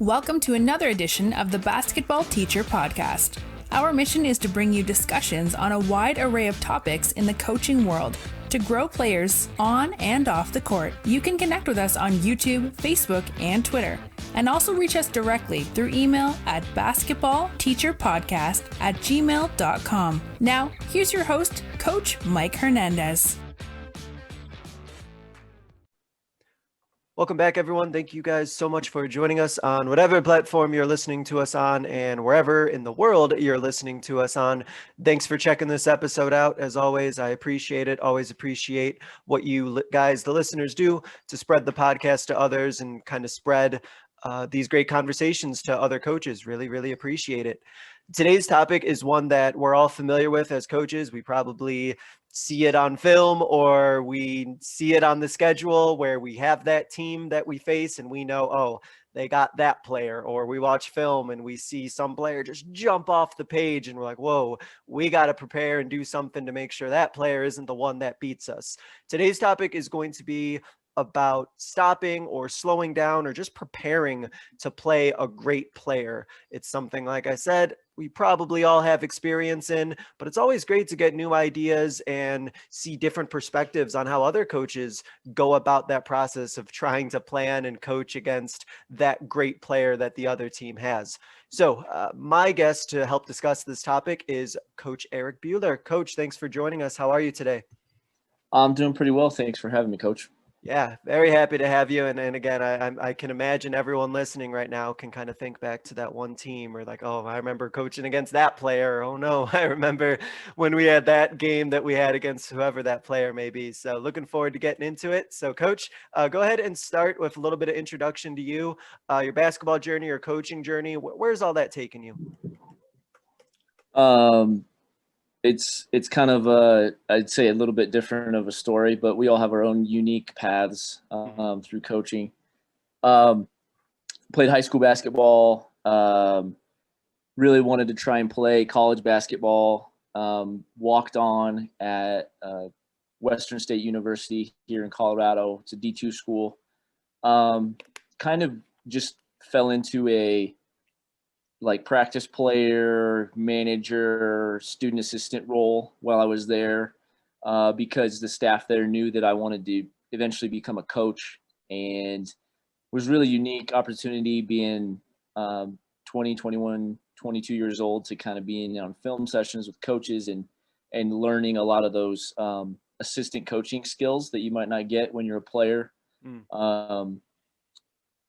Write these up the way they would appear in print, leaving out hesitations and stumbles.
Welcome to another edition of the Basketball Teacher Podcast. Our mission is to bring you discussions on a wide array of topics in the coaching world to grow players on and off the court. You can connect with us on YouTube, Facebook, and Twitter, and also reach us directly through email at basketballteacherpodcast@gmail.com. Now, here's your host, Coach Mike Hernandez. Welcome back, everyone. Thank you guys so much for joining us on whatever platform you're listening to us on and wherever in the world you're listening to us on. Thanks for checking this episode out. As always, I appreciate it. Always appreciate what you guys, the listeners, do to spread the podcast to others and kind of spread these great conversations to other coaches. Really, really appreciate it. Today's topic is one that we're all familiar with as coaches. We probably see it on film or we see it on the schedule where we have that team that we face and we know, oh, they got that player, or we watch film and we see some player just jump off the page and we're like, whoa, we got to prepare and do something to make sure that player isn't the one that beats us. Today's topic is going to be about stopping or slowing down or just preparing to play a great player. It's something, like I said, we probably all have experience in, but it's always great to get new ideas and see different perspectives on how other coaches go about that process of trying to plan and coach against that great player that the other team has. So my guest to help discuss this topic is Coach Erik Buehler. Coach, thanks for joining us. How are you today? I'm doing pretty well. Thanks for having me, Coach. Yeah, very happy to have you. And again, I can imagine everyone listening right now can kind of think back to that one team or like, oh, I remember coaching against that player. Oh, no, I remember when we had that game that we had against whoever that player may be. So looking forward to getting into it. So, Coach, go ahead and start with a little bit of introduction to you, your basketball journey, your coaching journey. Where's all that taken you? It's kind of I'd say a little bit different of a story, but we all have our own unique paths through coaching. Played high school basketball. Really wanted to try and play college basketball. Walked on at Western State University here in Colorado. It's a D2 school. Kind of just fell into a practice player, manager, student assistant role while I was there because the staff there knew that I wanted to eventually become a coach, and it was really unique opportunity being 20, 21, 22 years old to kind of being on film sessions with coaches and learning a lot of those assistant coaching skills that you might not get when you're a player.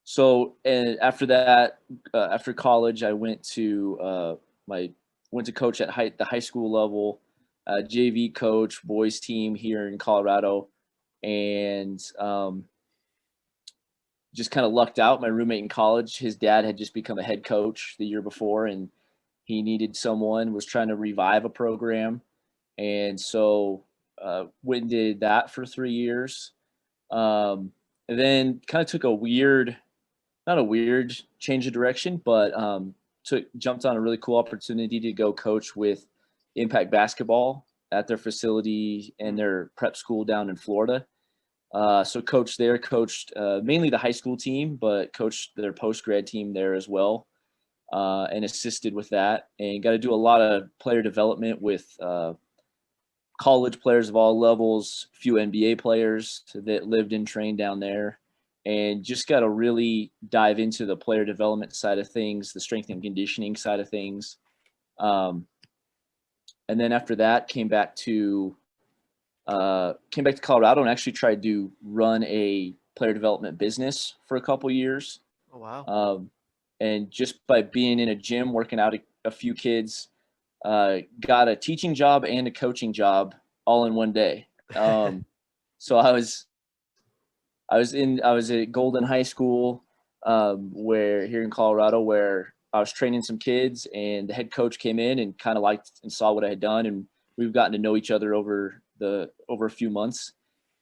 So, and after that, after college, I went to coach at the high school level, JV coach, boys team here in Colorado, and just kind of lucked out. My roommate in college, his dad had just become a head coach the year before, and he needed someone, was trying to revive a program, and so went and did that for 3 years, and then kind of took not a weird change of direction, but jumped on a really cool opportunity to go coach with Impact Basketball at their facility and their prep school down in Florida. So coached mainly the high school team, but coached their post-grad team there as well, and assisted with that, and got to do a lot of player development with college players of all levels, a few NBA players that lived and trained down there. And just got to really dive into the player development side of things, the strength and conditioning side of things. And then after that, came back to Colorado and actually tried to run a player development business for a couple years. Oh, wow. And just by being in a gym, working out a few kids, got a teaching job and a coaching job all in one day. So I was at Golden High School, where here in Colorado, where I was training some kids, and the head coach came in and kind of liked and saw what I had done, and we've gotten to know each other over a few months.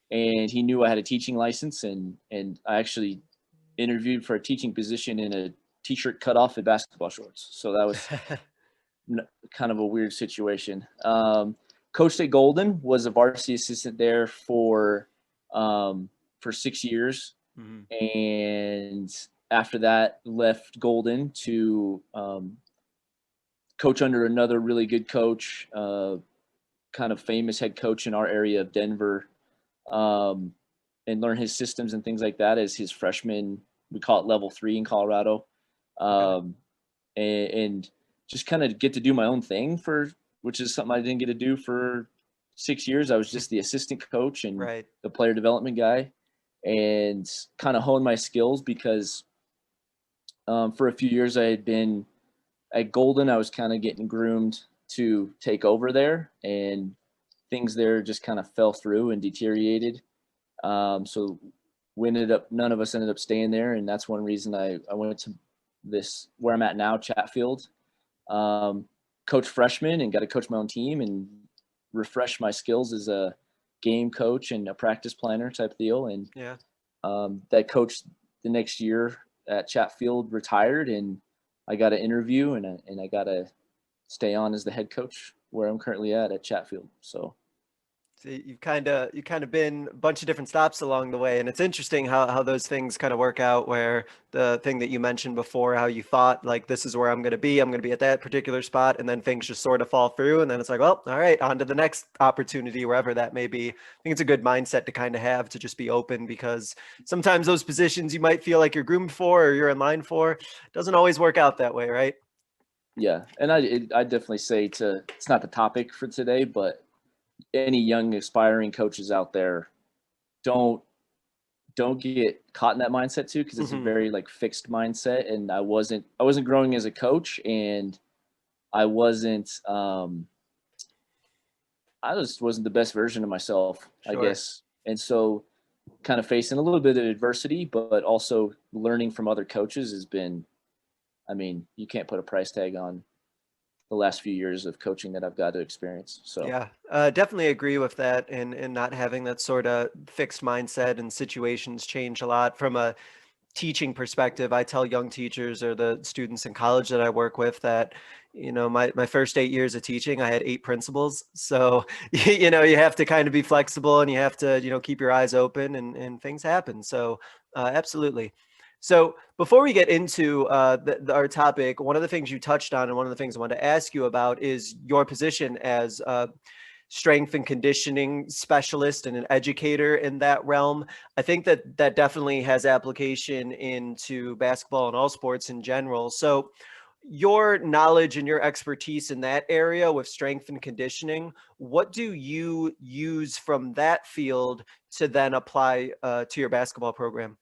And he knew I had a teaching license, and I actually interviewed for a teaching position in a t-shirt cut off and basketball shorts. So that was kind of a weird situation. Coached at Golden, was a varsity assistant there for 6 years, and after that, left Golden to coach under another really good coach, kind of famous head coach in our area of Denver, and learn his systems and things like that as his freshman. We call it level 3 in Colorado. And just kind of get to do my own thing which is something I didn't get to do for 6 years. I was just the assistant coach and the player development guy, and kind of hone my skills because for a few years I had been at Golden. I was kind of getting groomed to take over there, and things there just kind of fell through and deteriorated. So none of us ended up staying there. And that's one reason I went to where I'm at now, Chatfield, coach freshmen and got to coach my own team and refresh my skills as a game coach and a practice planner type deal. And that coach the next year at Chatfield retired, and I got an interview and I got to stay on as the head coach where I'm currently at Chatfield. So you've kind of been a bunch of different stops along the way, and it's interesting how those things kind of work out, where the thing that you mentioned before, how you thought like, this is where I'm going to be at that particular spot, and then things just sort of fall through, and then it's like, well, all right, on to the next opportunity, wherever that may be. I think it's a good mindset to kind of have, to just be open, because sometimes those positions you might feel like you're groomed for or you're in line for, doesn't always work out that way, right? Yeah, and I definitely say it's not the topic for today, but any young aspiring coaches out there, don't get caught in that mindset too, because it's a very like fixed mindset. And I wasn't growing as a coach, and I just wasn't the best version of myself, I guess. And so kind of facing a little bit of adversity, but also learning from other coaches has been, I mean, you can't put a price tag on the last few years of coaching that I've got to experience. So definitely agree with that, and not having that sort of fixed mindset, and situations change a lot. From a teaching perspective, I tell young teachers or the students in college that I work with that, my first 8 years of teaching, I had 8 principals. So, you have to kind of be flexible, and you have to, keep your eyes open, and things happen. So absolutely. So before we get into our topic, one of the things you touched on, and one of the things I wanted to ask you about, is your position as a strength and conditioning specialist and an educator in that realm. I think that definitely has application into basketball and all sports in general. So your knowledge and your expertise in that area with strength and conditioning, what do you use from that field to then apply to your basketball program?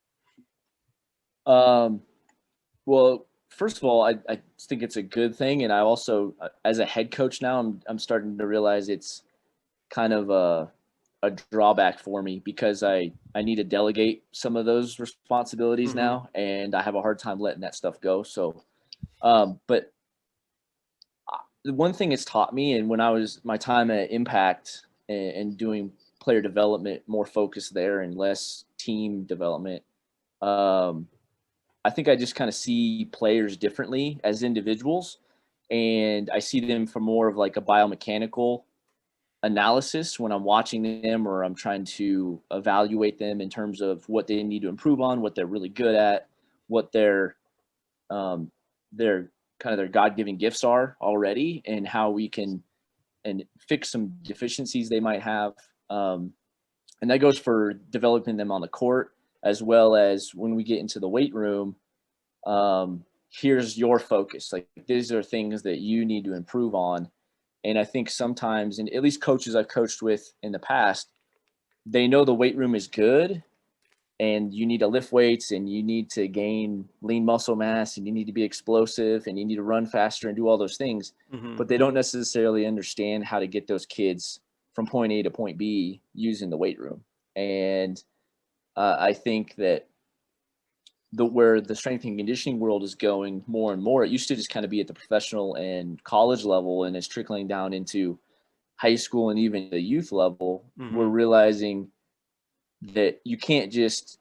Well, first of all, I think it's a good thing. And I also, as a head coach now, I'm starting to realize it's kind of a drawback for me, because I need to delegate some of those responsibilities now, and I have a hard time letting that stuff go. So, but the one thing it's taught me, and when I was my time at Impact and doing player development, more focused there and less team development, I think I just kind of see players differently as individuals, and I see them from more of like a biomechanical analysis when I'm watching them, or I'm trying to evaluate them in terms of what they need to improve on, what they're really good at, what their kind of their God-given gifts are already, and how we can fix some deficiencies they might have. And that goes for developing them on the court, as well as when we get into the weight room. Here's your focus. Like, these are things that you need to improve on. And I think sometimes, and at least coaches I've coached with in the past, they know the weight room is good, and you need to lift weights, and you need to gain lean muscle mass, and you need to be explosive, and you need to run faster and do all those things. But they don't necessarily understand how to get those kids from point A to point B using the weight room. And I think that where the strength and conditioning world is going more and more, it used to just kind of be at the professional and college level, and it's trickling down into high school and even the youth level. We're realizing that you can't just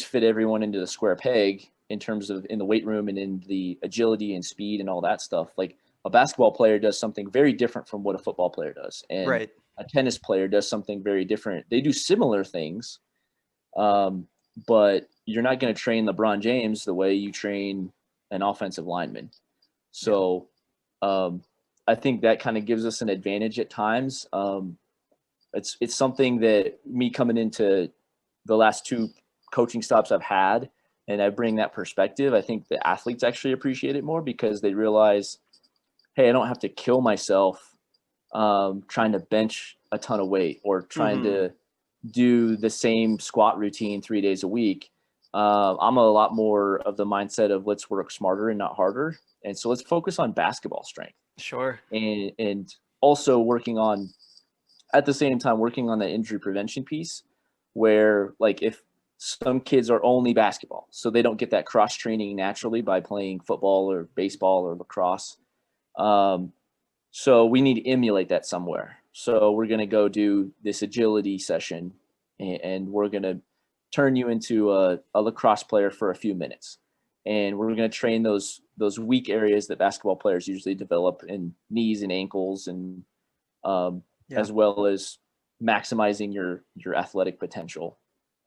fit everyone into the square peg in terms of in the weight room and in the agility and speed and all that stuff. Like, a basketball player does something very different from what a football player does, and a tennis player does something very different. They do similar things, but you're not going to train LeBron James the way you train an offensive lineman. So I think that kind of gives us an advantage at times. It's something that me coming into the last 2 coaching stops I've had, and I bring that perspective, I think the athletes actually appreciate it more because they realize, hey, I don't have to kill myself trying to bench a ton of weight or trying to do the same squat routine 3 days a week. I'm a lot more of the mindset of let's work smarter and not harder. And so let's focus on basketball strength. Sure. And also at the same time, working on the injury prevention piece where like if some kids are only basketball, so they don't get that cross training naturally by playing football or baseball or lacrosse. So we need to emulate that somewhere. So we're going to go do this agility session and we're going to turn you into a lacrosse player for a few minutes. And we're going to train those weak areas that basketball players usually develop in knees and ankles and as well as maximizing your athletic potential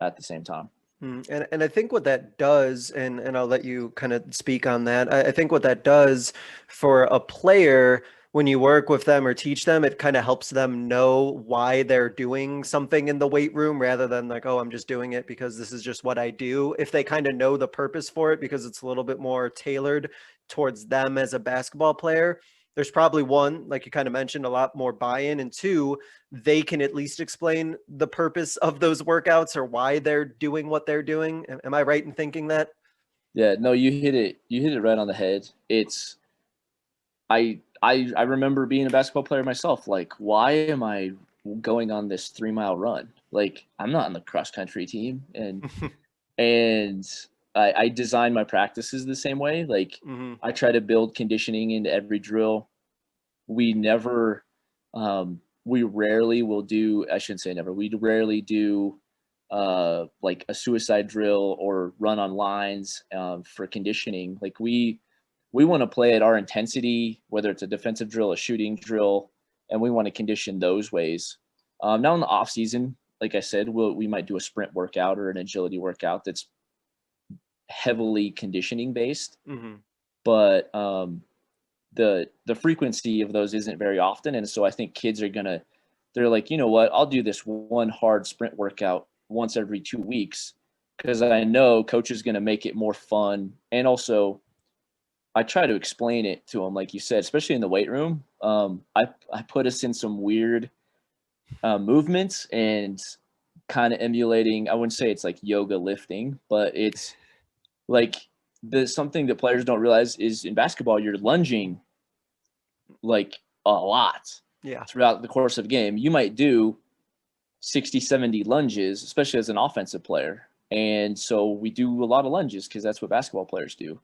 at the same time. And I think what that does, and I'll let you kind of speak on that. I think what that does for a player when you work with them or teach them, it kind of helps them know why they're doing something in the weight room rather than like, oh, I'm just doing it because this is just what I do. If they kind of know the purpose for it because it's a little bit more tailored towards them as a basketball player, there's probably one, like you kind of mentioned, a lot more buy-in, and 2, they can at least explain the purpose of those workouts or why they're doing what they're doing. Am I right in thinking that? Yeah, no, you hit it right on the head. It's I remember being a basketball player myself. Like, why am I going on this 3-mile run? Like, I'm not on the cross country team, and I design my practices the same way. Like, I try to build conditioning into every drill. We never, we rarely will do. I shouldn't say never. We rarely do like a suicide drill or run on lines for conditioning. Like we want to play at our intensity, whether it's a defensive drill, a shooting drill, and we want to condition those ways. Now in the off season, like I said, we might do a sprint workout or an agility workout that's heavily conditioning based, but the frequency of those isn't very often. And so I think kids they're like, you know what, I'll do this one hard sprint workout once every 2 weeks because I know coach is going to make it more fun. And also I try to explain it to them, like you said, especially in the weight room. I put us in some weird movements and kind of emulating, I wouldn't say it's like yoga lifting, but it's like something that players don't realize is in basketball, you're lunging like a lot throughout the course of a game. You might do 60, 70 lunges, especially as an offensive player. And so we do a lot of lunges because that's what basketball players do.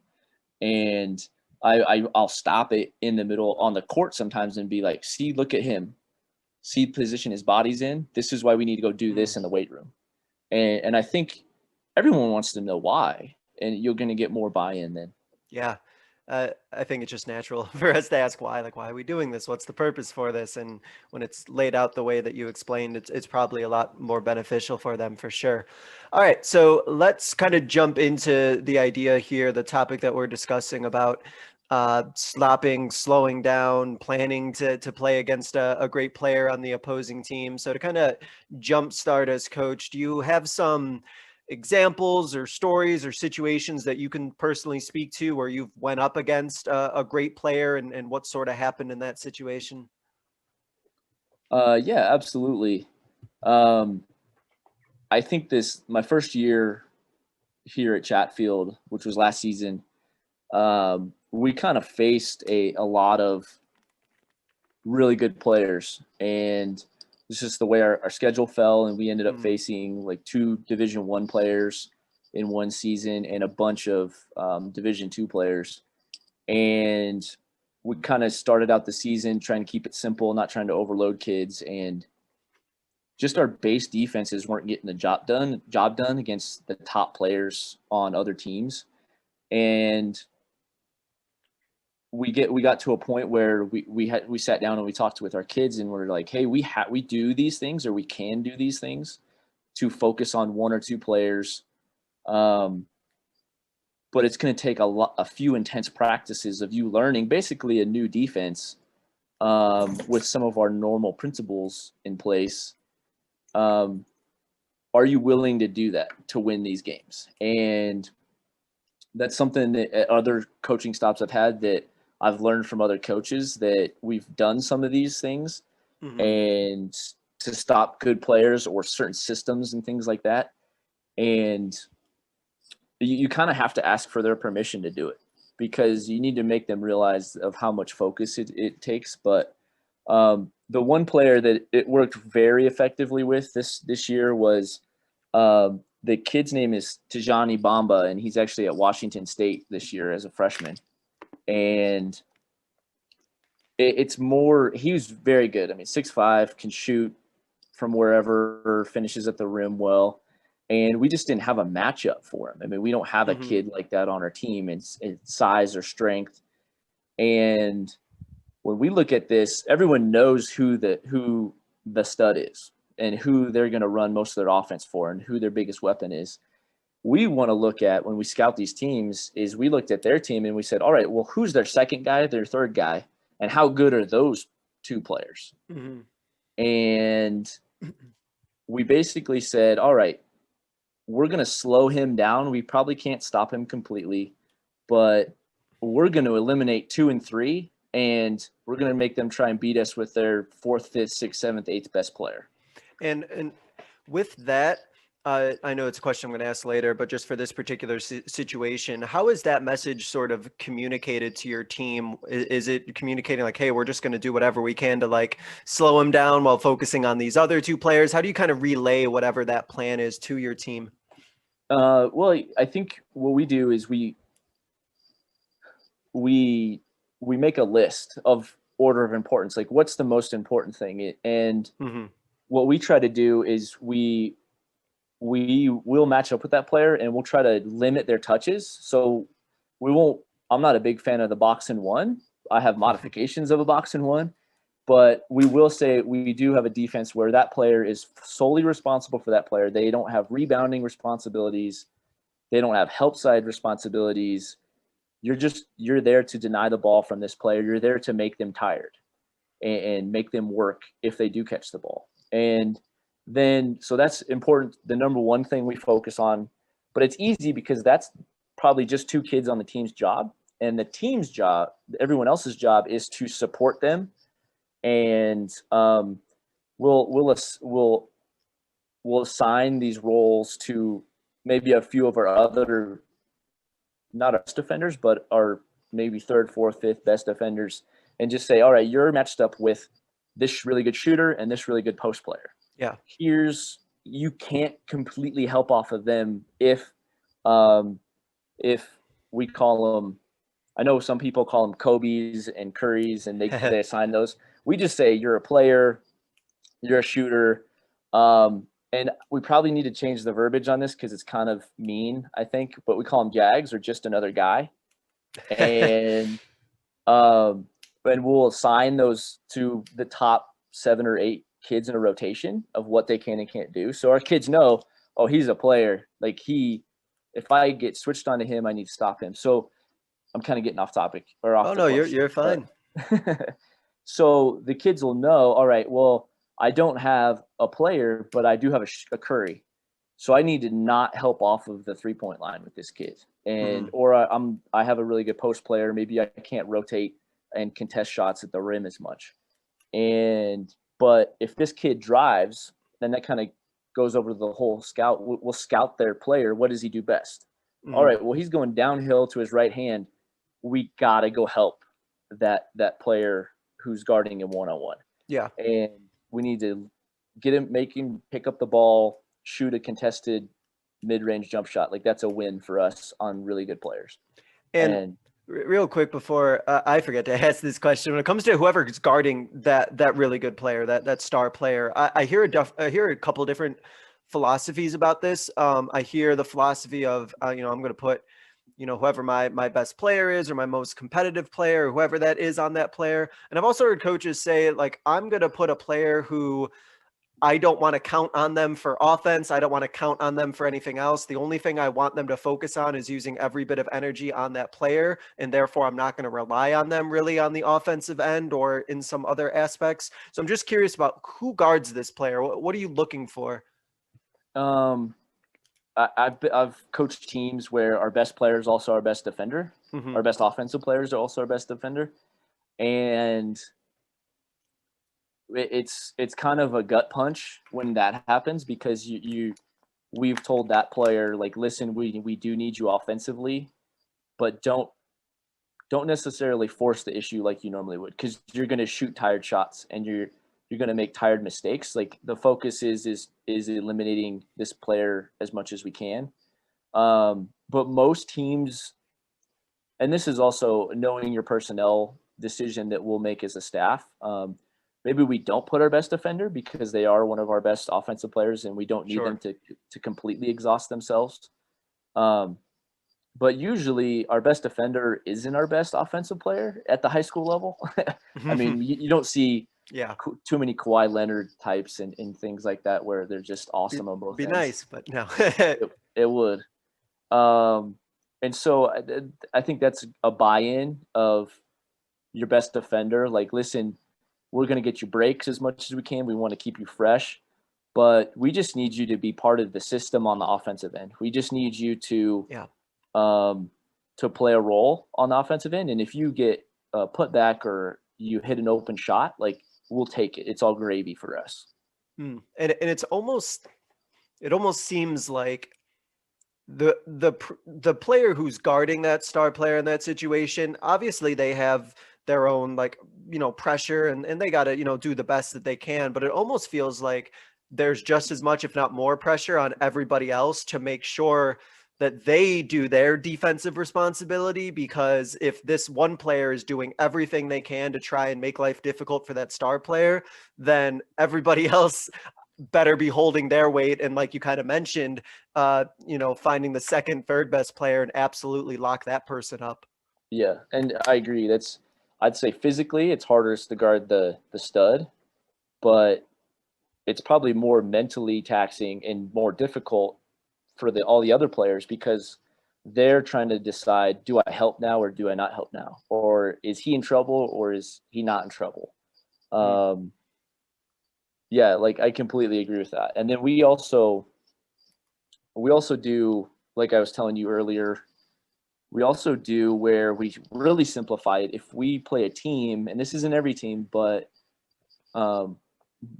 And I'll stop it in the middle on the court sometimes and be like, see, look at him. See the position his body's in. This is why we need to go do this in the weight room. And I think everyone wants to know why. And you're going to get more buy-in then. Yeah. I think it's just natural for us to ask why, like, why are we doing this? What's the purpose for this? And when it's laid out the way that you explained, it's probably a lot more beneficial for them for sure. All right. So let's kind of jump into the idea here, the topic that we're discussing about stopping, slowing down, planning to play against a great player on the opposing team. So to kind of jumpstart us, Coach, do you have some examples or stories or situations that you can personally speak to where you've went up against a great player and what sort of happened in that situation? Yeah, absolutely. I think my first year here at Chatfield, which was last season, we kind of faced a lot of really good players, and it's just the way our schedule fell, and we ended up facing like 2 Division I players in one season and a bunch of Division II players. And we kind of started out the season trying to keep it simple, not trying to overload kids, and just our base defenses weren't getting the job done against the top players on other teams. And we got to a point where we sat down and we talked with our kids and we're like, hey, we do these things, or we can do these things to focus on 1 or 2 players But it's going to take a few intense practices of you learning basically a new defense with some of our normal principles in place. Are you willing to do that to win these games? And that's something that at other coaching stops I've had that I've learned from other coaches, that we've done some of these things and to stop good players or certain systems and things like that. And you kind of have to ask for their permission to do it, because you need to make them realize of how much focus it takes. But the one player that it worked very effectively with this year was the kid's name is Tajani Bomba, and he's actually at Washington State this year as a freshman. And it's more, he was very good. I mean, 6'5", can shoot from wherever, finishes at the rim well. And we just didn't have a matchup for him. I mean, we don't have a kid like that on our team in size or strength. And when we look at this, everyone knows who the stud is and who they're going to run most of their offense for and who their biggest weapon is. We want to look at, when we scout these teams, is we looked at their team and we said, all right, well, who's their second guy, their third guy, and how good are those two players? And we basically said, all right, we're going to slow him down. We probably can't stop him completely, but we're going to eliminate 2 and 3, and we're going to make them try and beat us with their 4th, 5th, 6th, 7th, 8th best player. And with that, I know it's a question I'm going to ask later, but just for this particular situation, how is that message sort of communicated to your team? Is it communicating like, hey, we're just going to do whatever we can to like slow him down while focusing on these other 2 players? How do you kind of relay whatever that plan is to your team? Well, I think what we do is we make a list of order of importance, like what's the most important thing. And what we try to do is we will match up with that player and we'll try to limit their touches. So I'm not a big fan of the box and one. I have modifications of a box and one, but we will say we do have a defense where that player is solely responsible for that player. They don't have rebounding responsibilities. They don't have help side responsibilities. You're there to deny the ball from this player. You're there to make them tired and make them work if they do catch the ball. And then, so that's important. The number one thing we focus on, but it's easy because that's probably just 2 kids on the team's job, and the team's job, everyone else's job, is to support them. And we'll assign these roles to maybe a few of our other, not our best defenders, but our maybe 3rd, 4th, 5th best defenders, and just say, all right, you're matched up with this really good shooter and this really good post player. Yeah. You can't completely help off of them if we call them, I know some people call them Kobe's and Curry's, and they assign those. We just say you're a player, you're a shooter. And we probably need to change the verbiage on this because it's kind of mean, I think, but we call them Jags, or just another guy. And we'll assign those to the top 7 or 8 kids in a rotation of what they can and can't do. So our kids know, oh, he's a player. Like if I get switched onto him, I need to stop him. So I'm kind of getting off topic or off. Oh, no, you're fine. So the kids will know, all right, well, I don't have a player, but I do have a Curry. So I need to not help off of the 3-point line with this kid. And, or I have a really good post player. Maybe I can't rotate and contest shots at the rim as much. But if this kid drives, then that kind of goes over the whole scout. We'll scout their player. What does he do best? All right, well, he's going downhill to his right hand. We got to go help that player who's guarding him one-on-one. Yeah. And we need to make him pick up the ball, shoot a contested mid-range jump shot. Like, that's a win for us on really good players. And real quick before I forget to ask this question, when it comes to whoever's guarding that really good player, that star player, I hear a couple different philosophies about this. I hear the philosophy of, I'm going to put, whoever my best player is, or my most competitive player, or whoever that is on that player. And I've also heard coaches say, like, I'm going to put a player who I don't want to count on them for offense. I don't want to count on them for anything else. The only thing I want them to focus on is using every bit of energy on that player. And therefore, I'm not going to rely on them really on the offensive end or in some other aspects. So I'm just curious about who guards this player. What are you looking for? I've coached teams where our best player is also our best defender. Mm-hmm. Our best offensive players are also our best defender. And it's kind of a gut punch when that happens, because we've told that player, like, listen, we do need you offensively, but don't necessarily force the issue like you normally would, because you're going to shoot tired shots and you're going to make tired mistakes. Like, the focus is eliminating this player as much as we can. But most teams, and this is also knowing your personnel decision that we'll make as a staff. Maybe we don't put our best defender because they are one of our best offensive players and we don't need them to completely exhaust themselves. But usually our best defender isn't our best offensive player at the high school level. I mean, you don't see too many Kawhi Leonard types and things like that where they're just awesome on both ends. Nice, but no. it would. And so I think that's a buy-in of your best defender. Like, listen, we're going to get you breaks as much as we can. We want to keep you fresh, but we just need you to be part of the system on the offensive end. We just need you to play a role on the offensive end. And if you get put back or you hit an open shot, like, we'll take it. It's all gravy for us. And it almost seems like the player who's guarding that star player in that situation, obviously they have their own, like, pressure and they got to, do the best that they can. But it almost feels like there's just as much, if not more, pressure on everybody else to make sure that they do their defensive responsibility, because if this one player is doing everything they can to try and make life difficult for that star player, then everybody else better be holding their weight. And like you kind of mentioned, finding the second, third best player and absolutely lock that person up. Yeah, and I agree. I'd say physically it's hardest to guard the stud, but it's probably more mentally taxing and more difficult for all the other players, because they're trying to decide, do I help now or do I not help now? Or is he in trouble or is he not in trouble? Yeah, like, I completely agree with that. And then we also do, like I was telling you earlier, we also do where we really simplify it. If we play a team, and this isn't every team, but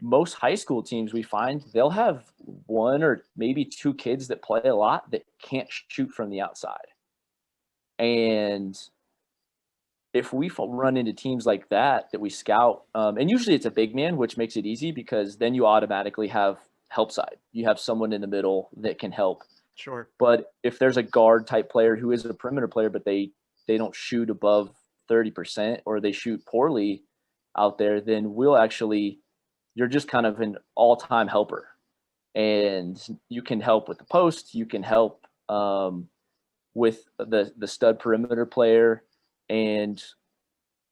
most high school teams, we find they'll have one or maybe two kids that play a lot that can't shoot from the outside. And if we run into teams like that we scout, and usually it's a big man, which makes it easy because then you automatically have help side. You have someone in the middle that can help. Sure. But if there's a guard type player who is a perimeter player, but they don't shoot above 30% or they shoot poorly out there, then you're just kind of an all-time helper. And you can help with the post. You can help with the stud perimeter player. And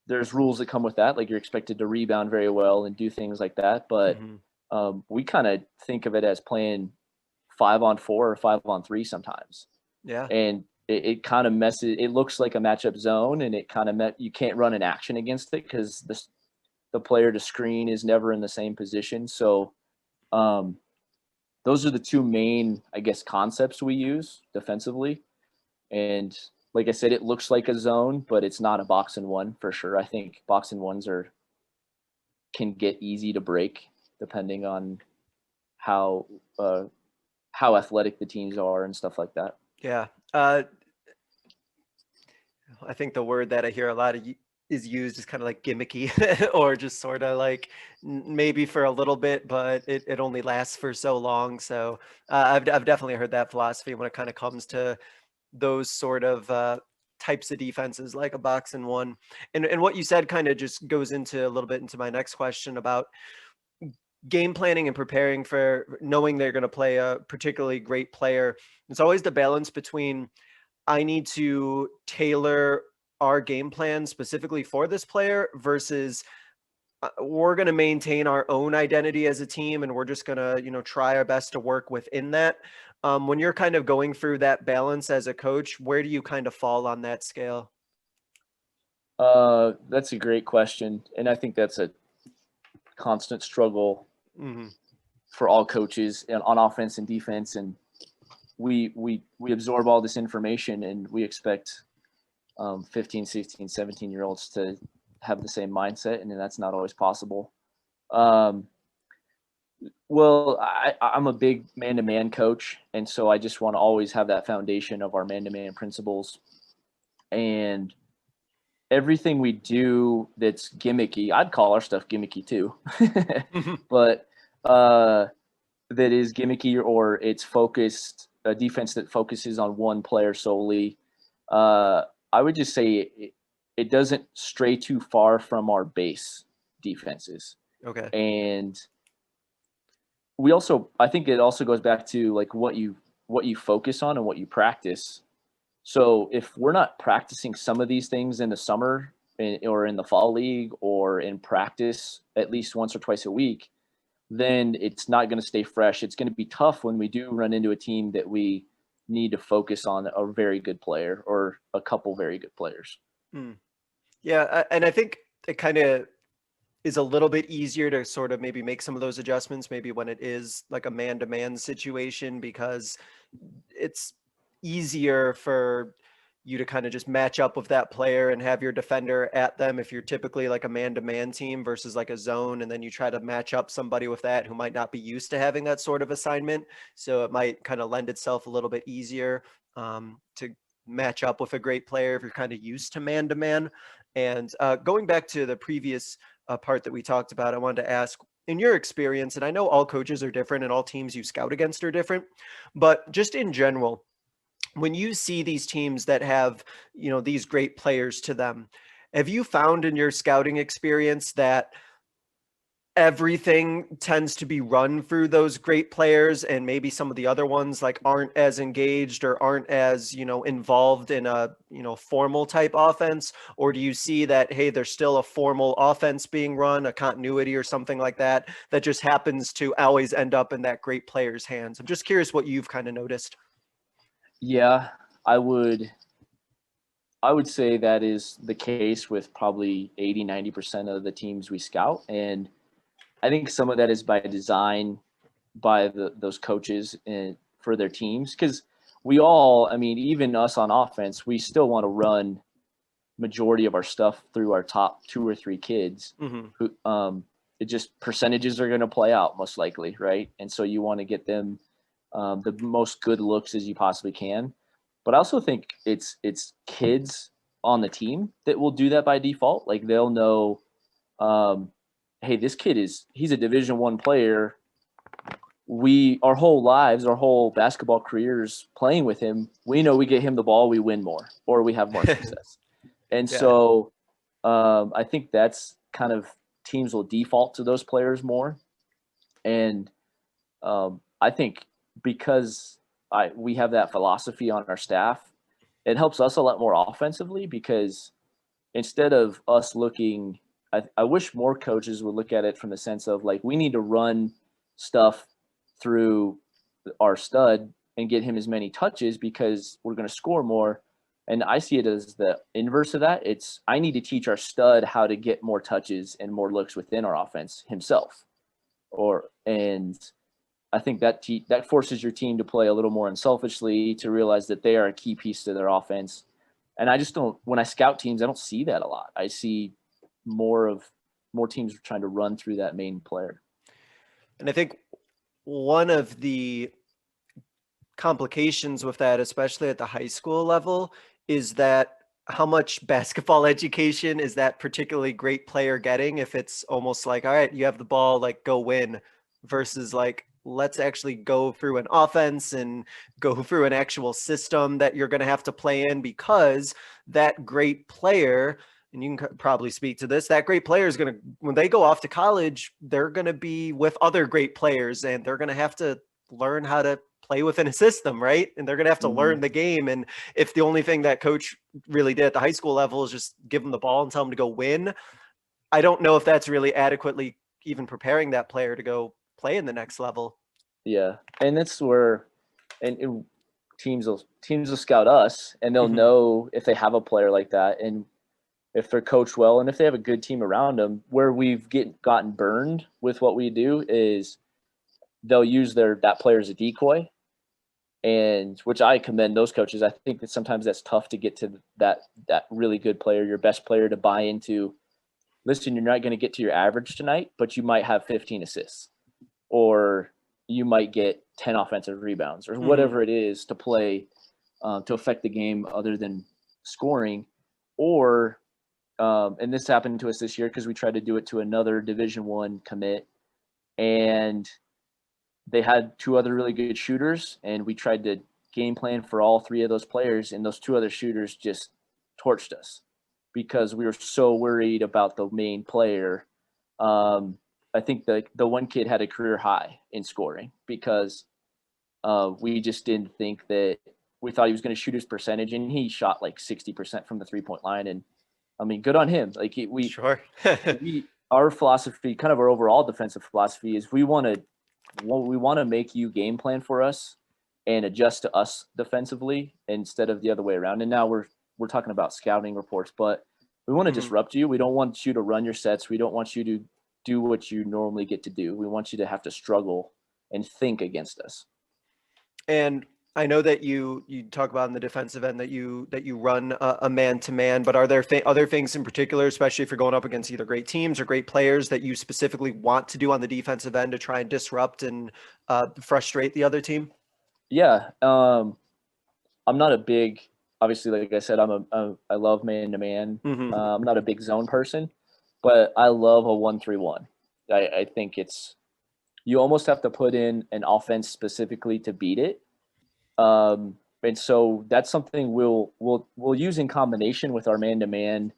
there's rules that come with that. Like, you're expected to rebound very well and do things like that. But we kind of think of it as playing 5-on-4 or 5-on-3 sometimes. Yeah. And it kind of messes. It looks like a matchup zone, and it kind of you can't run an action against it because the player to screen is never in the same position. So those are the two main, I guess, concepts we use defensively. And like I said, it looks like a zone, but it's not a box and one for sure. I think box and ones can get easy to break depending on how athletic the teams are and stuff like that. Yeah. I think the word that I hear a lot is used is kind of like gimmicky or just sort of like maybe for a little bit, but it only lasts for so long. So I've definitely heard that philosophy when it kind of comes to those sort of types of defenses, like a box and one. And what you said kind of just goes into a little bit into my next question about game planning and preparing for knowing they're going to play a particularly great player. It's always the balance between, I need to tailor our game plan specifically for this player versus we're going to maintain our own identity as a team, and we're just going to, try our best to work within that. When you're kind of going through that balance as a coach, where do you kind of fall on that scale? That's a great question, and I think that's a constant struggle for all coaches on offense and defense. And we absorb all this information, and we expect 15, 16, 17-year-olds to have the same mindset, and that's not always possible. Well, I'm a big man-to-man coach, and so I just want to always have that foundation of our man-to-man principles. And everything we do that's gimmicky, I'd call our stuff gimmicky too, but that is gimmicky or it's focused, a defense that focuses on one player solely, I would just say it doesn't stray too far from our base defenses. Okay. And I think it also goes back to like what you focus on and what you practice. So if we're not practicing some of these things in the summer or in the fall league or in practice at least once or twice a week, then it's not going to stay fresh. It's going to be tough when we do run into a team that we need to focus on a very good player or a couple very good players. Yeah. And I think it kind of is a little bit easier to sort of maybe make some of those adjustments, maybe when it is like a man-to-man situation, because it's easier for you to kind of just match up with that player and have your defender at them if you're typically like a man-to-man team versus like a zone, and then you try to match up somebody with that who might not be used to having that sort of assignment. So it might kind of lend itself a little bit easier to match up with a great player if you're kind of used to man-to-man. And going back to the previous part that we talked about, I wanted to ask, in your experience, and I know all coaches are different and all teams you scout against are different, but just in general, when you see these teams that have, these great players to them, have you found in your scouting experience that everything tends to be run through those great players and maybe some of the other ones like aren't as engaged or aren't as, involved in a, formal type offense? Or do you see that, hey, there's still a formal offense being run, a continuity or something like that, that just happens to always end up in that great player's hands? I'm just curious what you've kind of noticed. Yeah, I would say that is the case with probably 80-90% of the teams we scout. And I think some of that is by design by those coaches and for their teams, because we all, I mean, even us on offense, we still want to run majority of our stuff through our top 2 or 3 kids who it just percentages are going to play out most likely, right? And so you want to get them the most good looks as you possibly can. But I also think it's kids on the team that will do that by default. Like they'll know, hey, this kid he's a Division I player. Our whole lives, our whole basketball careers playing with him, we know we get him the ball, we win more, or we have more success. And so I think that's kind of teams will default to those players more. And I think because we have that philosophy on our staff, it helps us a lot more offensively, because instead of us looking, I wish more coaches would look at it from the sense of like, we need to run stuff through our stud and get him as many touches because we're going to score more. And I see it as the inverse of that. I need to teach our stud how to get more touches and more looks within our offense himself. And I think that forces your team to play a little more unselfishly, to realize that they are a key piece to their offense. And I just don't, when I scout teams, I don't see that a lot. I see more teams trying to run through that main player. And I think one of the complications with that, especially at the high school level, is that how much basketball education is that particularly great player getting if it's almost like, all right, you have the ball, like go win, versus like, let's actually go through an offense and go through an actual system that you're going to have to play in, because that great player, and you can probably speak to this, that great player is going to, when they go off to college, they're going to be with other great players and they're going to have to learn how to play within a system, right? And they're going to have to learn the game. And if the only thing that coach really did at the high school level is just give them the ball and tell them to go win, I don't know if that's really adequately even preparing that player to go play in the next level. Yeah, and that's where, and teams will scout us, and they'll know if they have a player like that, and if they're coached well, and if they have a good team around them. Where we've gotten burned with what we do is they'll use that player as a decoy, and which I commend those coaches. I think that sometimes that's tough to get to that really good player, your best player, to buy into. Listen, you're not going to get to your average tonight, but you might have 15 assists, or you might get 10 offensive rebounds, or whatever it is to play to affect the game other than scoring. Or and this happened to us this year because we tried to do it to another Division I commit, and they had two other really good shooters, and we tried to game plan for all three of those players, and those two other shooters just torched us because we were so worried about the main player. I think the one kid had a career high in scoring because we just didn't think that we thought he was going to shoot his percentage, and he shot like 60% from the 3-point line. And I mean, good on him. Like Sure. Our philosophy, kind of our overall defensive philosophy, is we want to make you game plan for us and adjust to us defensively instead of the other way around. And now we're talking about scouting reports, but we want to disrupt you. We don't want you to run your sets. We don't want you to do what you normally get to do. We want you to have to struggle and think against us. And I know that you talk about in the defensive end that you run a man-to-man, but are there other things in particular, especially if you're going up against either great teams or great players, that you specifically want to do on the defensive end to try and disrupt and frustrate the other team? Yeah. I'm not a big, obviously, like I said, I love man-to-man. I'm not a big zone person, but I love a 1-3-1. I think you almost have to put in an offense specifically to beat it. And so that's something we'll use in combination with our man-to-man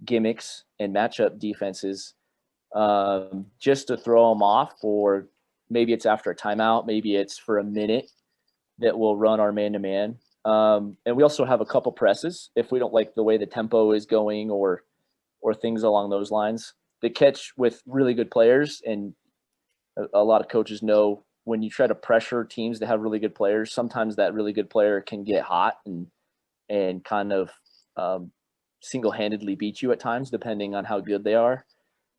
gimmicks and matchup defenses, just to throw them off. Or maybe it's after a timeout, maybe it's for a minute that we'll run our man-to-man. And we also have a couple presses if we don't like the way the tempo is going or things along those lines. The catch with really good players, and a lot of coaches know, when you try to pressure teams that have really good players, sometimes that really good player can get hot and kind of single-handedly beat you at times, depending on how good they are.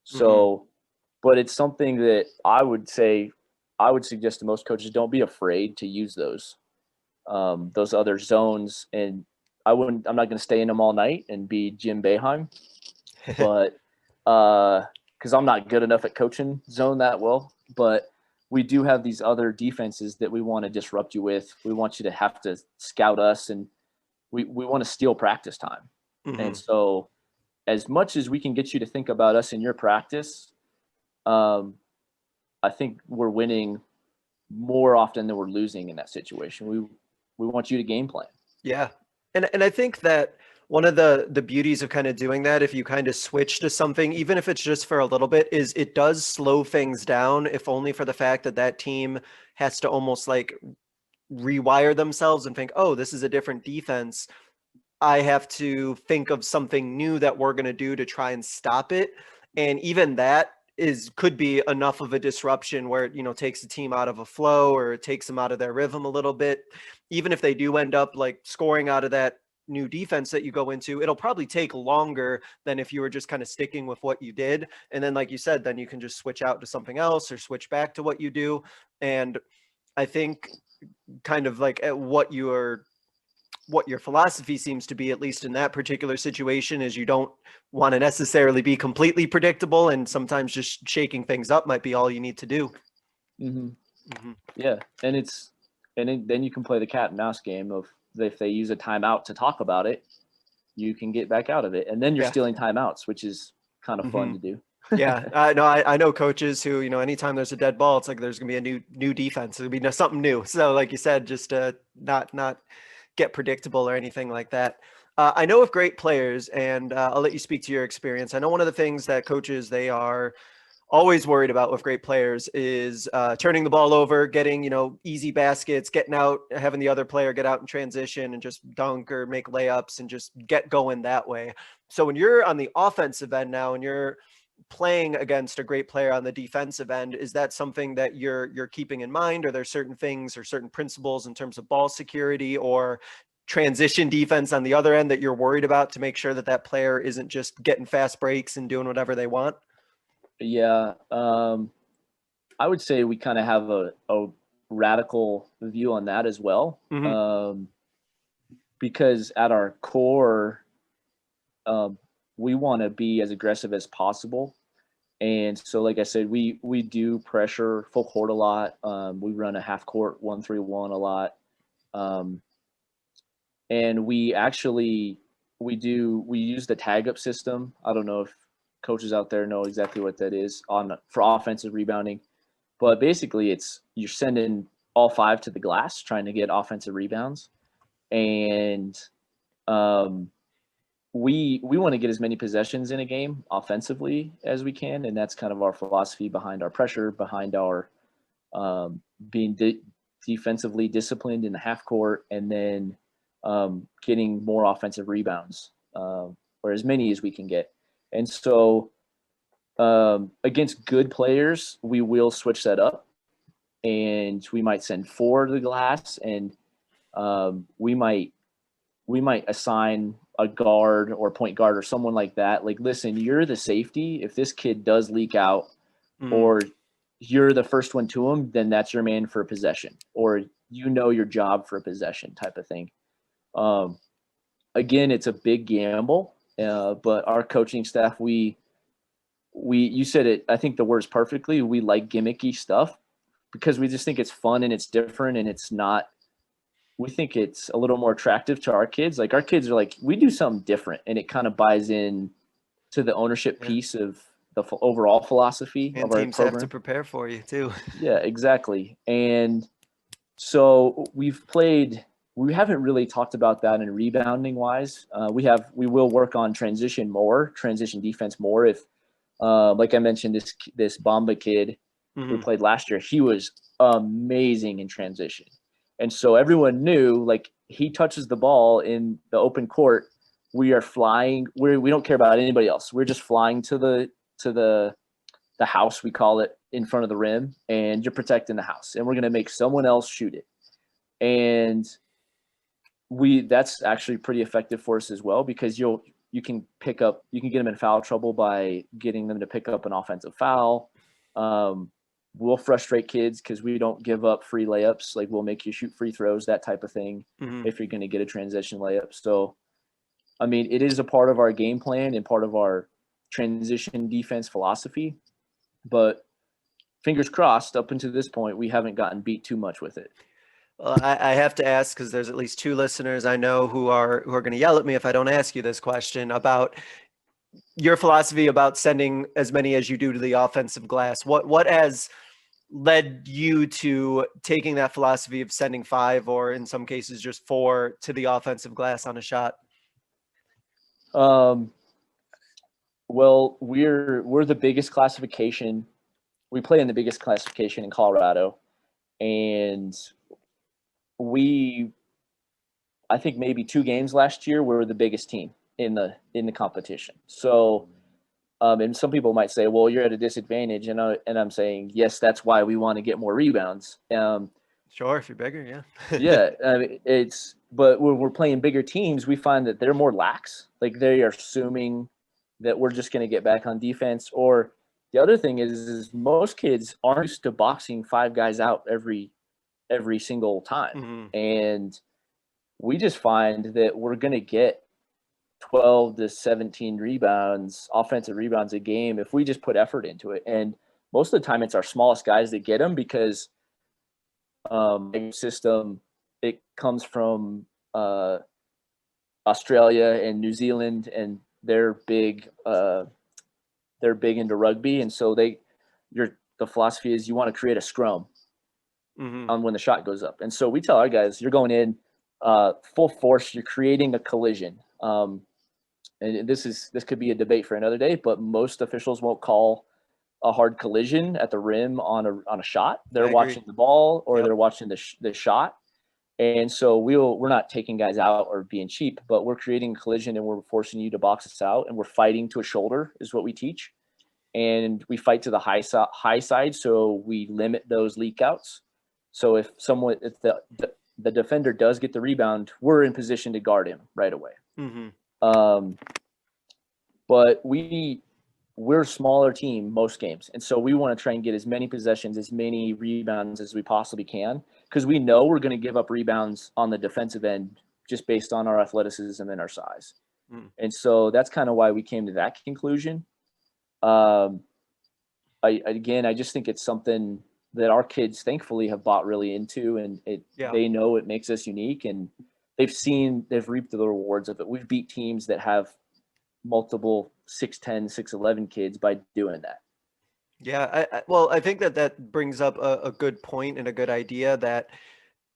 So, but it's something that I would suggest to most coaches, don't be afraid to use those other zones. And I'm not going to stay in them all night and be Jim Boeheim, but because I'm not good enough at coaching zone that well. But we do have these other defenses that we want to disrupt you with. We want you to have to scout us, and we want to steal practice time. And so as much as we can get you to think about us in your practice, I think we're winning more often than we're losing in that situation. We want you to game plan. Yeah. And I think that one of the beauties of kind of doing that, if you kind of switch to something, even if it's just for a little bit, is it does slow things down, if only for the fact that team has to almost like rewire themselves and think, oh, this is a different defense. I have to think of something new that we're going to do to try and stop it. And even that could be enough of a disruption where it, takes the team out of a flow, or it takes them out of their rhythm a little bit. Even if they do end up like scoring out of that new defense that you go into, it'll probably take longer than if you were just kind of sticking with what you did. And then, like you said, then you can just switch out to something else or switch back to what you do. And I think kind of like what your philosophy seems to be, at least in that particular situation, is you don't want to necessarily be completely predictable, and sometimes just shaking things up might be all you need to do. Yeah. And then you can play the cat and mouse game of, if they use a timeout to talk about it, you can get back out of it. And then you're stealing timeouts, which is kind of fun to do. Yeah. No, I know coaches who, anytime there's a dead ball, it's like there's going to be a new defense. It'll be something new. So like you said, just not get predictable or anything like that. I know of great players, and I'll let you speak to your experience. I know one of the things that coaches, they are always worried about with great players is turning the ball over, getting, easy baskets, getting out, having the other player get out in transition and just dunk or make layups and just get going that way. So when you're on the offensive end now and you're playing against a great player on the defensive end, is that something that you're keeping in mind? Are there certain things or certain principles in terms of ball security or transition defense on the other end that you're worried about to make sure that that player isn't just getting fast breaks and doing whatever they want? Yeah. I would say we kind of have a radical view on that as well. Because at our core, we want to be as aggressive as possible. And so, like I said, we do pressure full court a lot. We run a half court 1-3-1 a lot. And we use the tag up system. I don't know if coaches out there know exactly what that is for offensive rebounding, but basically you're sending all 5 to the glass trying to get offensive rebounds. And we want to get as many possessions in a game offensively as we can, and that's kind of our philosophy behind our pressure, behind our being defensively disciplined in the half court, and then getting more offensive rebounds, or as many as we can get. And so against good players, we will switch that up, and we might send 4 to the glass, and we might assign a guard or point guard or someone like that. Like, listen, you're the safety. If this kid does leak out or you're the first one to him, then that's your man for a possession, or your job for a possession type of thing. Again, it's a big gamble, but our coaching staff, you said it, I think the words perfectly. We like gimmicky stuff because we just think it's fun and it's different, and we think it's a little more attractive to our kids. Like, our kids are like, we do something different, and it kind of buys in to the ownership piece of the overall philosophy and of our teams program. have to prepare for you too. Yeah, exactly. And so we haven't really talked about that in rebounding wise. We will work on transition defense more. If, like I mentioned, this Bomba kid who played last year, he was amazing in transition. And so everyone knew, like, he touches the ball in the open court, we are flying. We don't care about anybody else. We're just flying to the house, we call it, in front of the rim, and you're protecting the house, and we're going to make someone else shoot it. And that's actually pretty effective for us as well, because you can get them in foul trouble by getting them to pick up an offensive foul. We'll frustrate kids because we don't give up free layups. Like, we'll make you shoot free throws, that type of thing, if you're going to get a transition layup. So, I mean, it is a part of our game plan and part of our transition defense philosophy. But fingers crossed, up until this point, we haven't gotten beat too much with it. Well, I have to ask, because there's at least 2 listeners I know who are going to yell at me if I don't ask you this question about your philosophy about sending as many as you do to the offensive glass. What has led you to taking that philosophy of sending 5, or in some cases just 4, to the offensive glass on a shot? Well, we're the biggest classification. We play in the biggest classification in Colorado, and I think maybe 2 games last year, we were the biggest team in the competition. So, and some people might say, well, you're at a disadvantage. And I'm saying, yes, that's why we want to get more rebounds. Sure. If you're bigger. Yeah. Yeah. I mean, but when we're playing bigger teams, we find that they're more lax. Like, they are assuming that we're just going to get back on defense. Or the other thing is most kids aren't used to boxing 5 guys out every single time. And we just find that we're going to get 12 to 17 rebounds, offensive rebounds a game, if we just put effort into it. And most of the time it's our smallest guys that get them, because system, it comes from Australia and New Zealand, and they're big into rugby. And so the philosophy is you want to create a scrum on when the shot goes up. And so we tell our guys, you're going in full force, you're creating a collision. And this could be a debate for another day, but most officials won't call a hard collision at the rim on a shot. They're watching the ball, or they're watching the shot. And so we're not taking guys out or being cheap, but we're creating a collision, and we're forcing you to box us out, and we're fighting to a shoulder is what we teach. and we fight to the high side, so we limit those leak outs. So if the defender does get the rebound, we're in position to guard him right away. But we're a smaller team most games, and so we want to try and get as many possessions, as many rebounds as we possibly can, because we know we're going to give up rebounds on the defensive end just based on our athleticism and our size. And so that's kind of why we came to that conclusion. I just think it's something that our kids thankfully have bought really into, and they know it makes us unique, and they've reaped the rewards of it. We've beat teams that have multiple 6'10", 6'11" kids by doing that. Yeah, I think that brings up a good point and a good idea that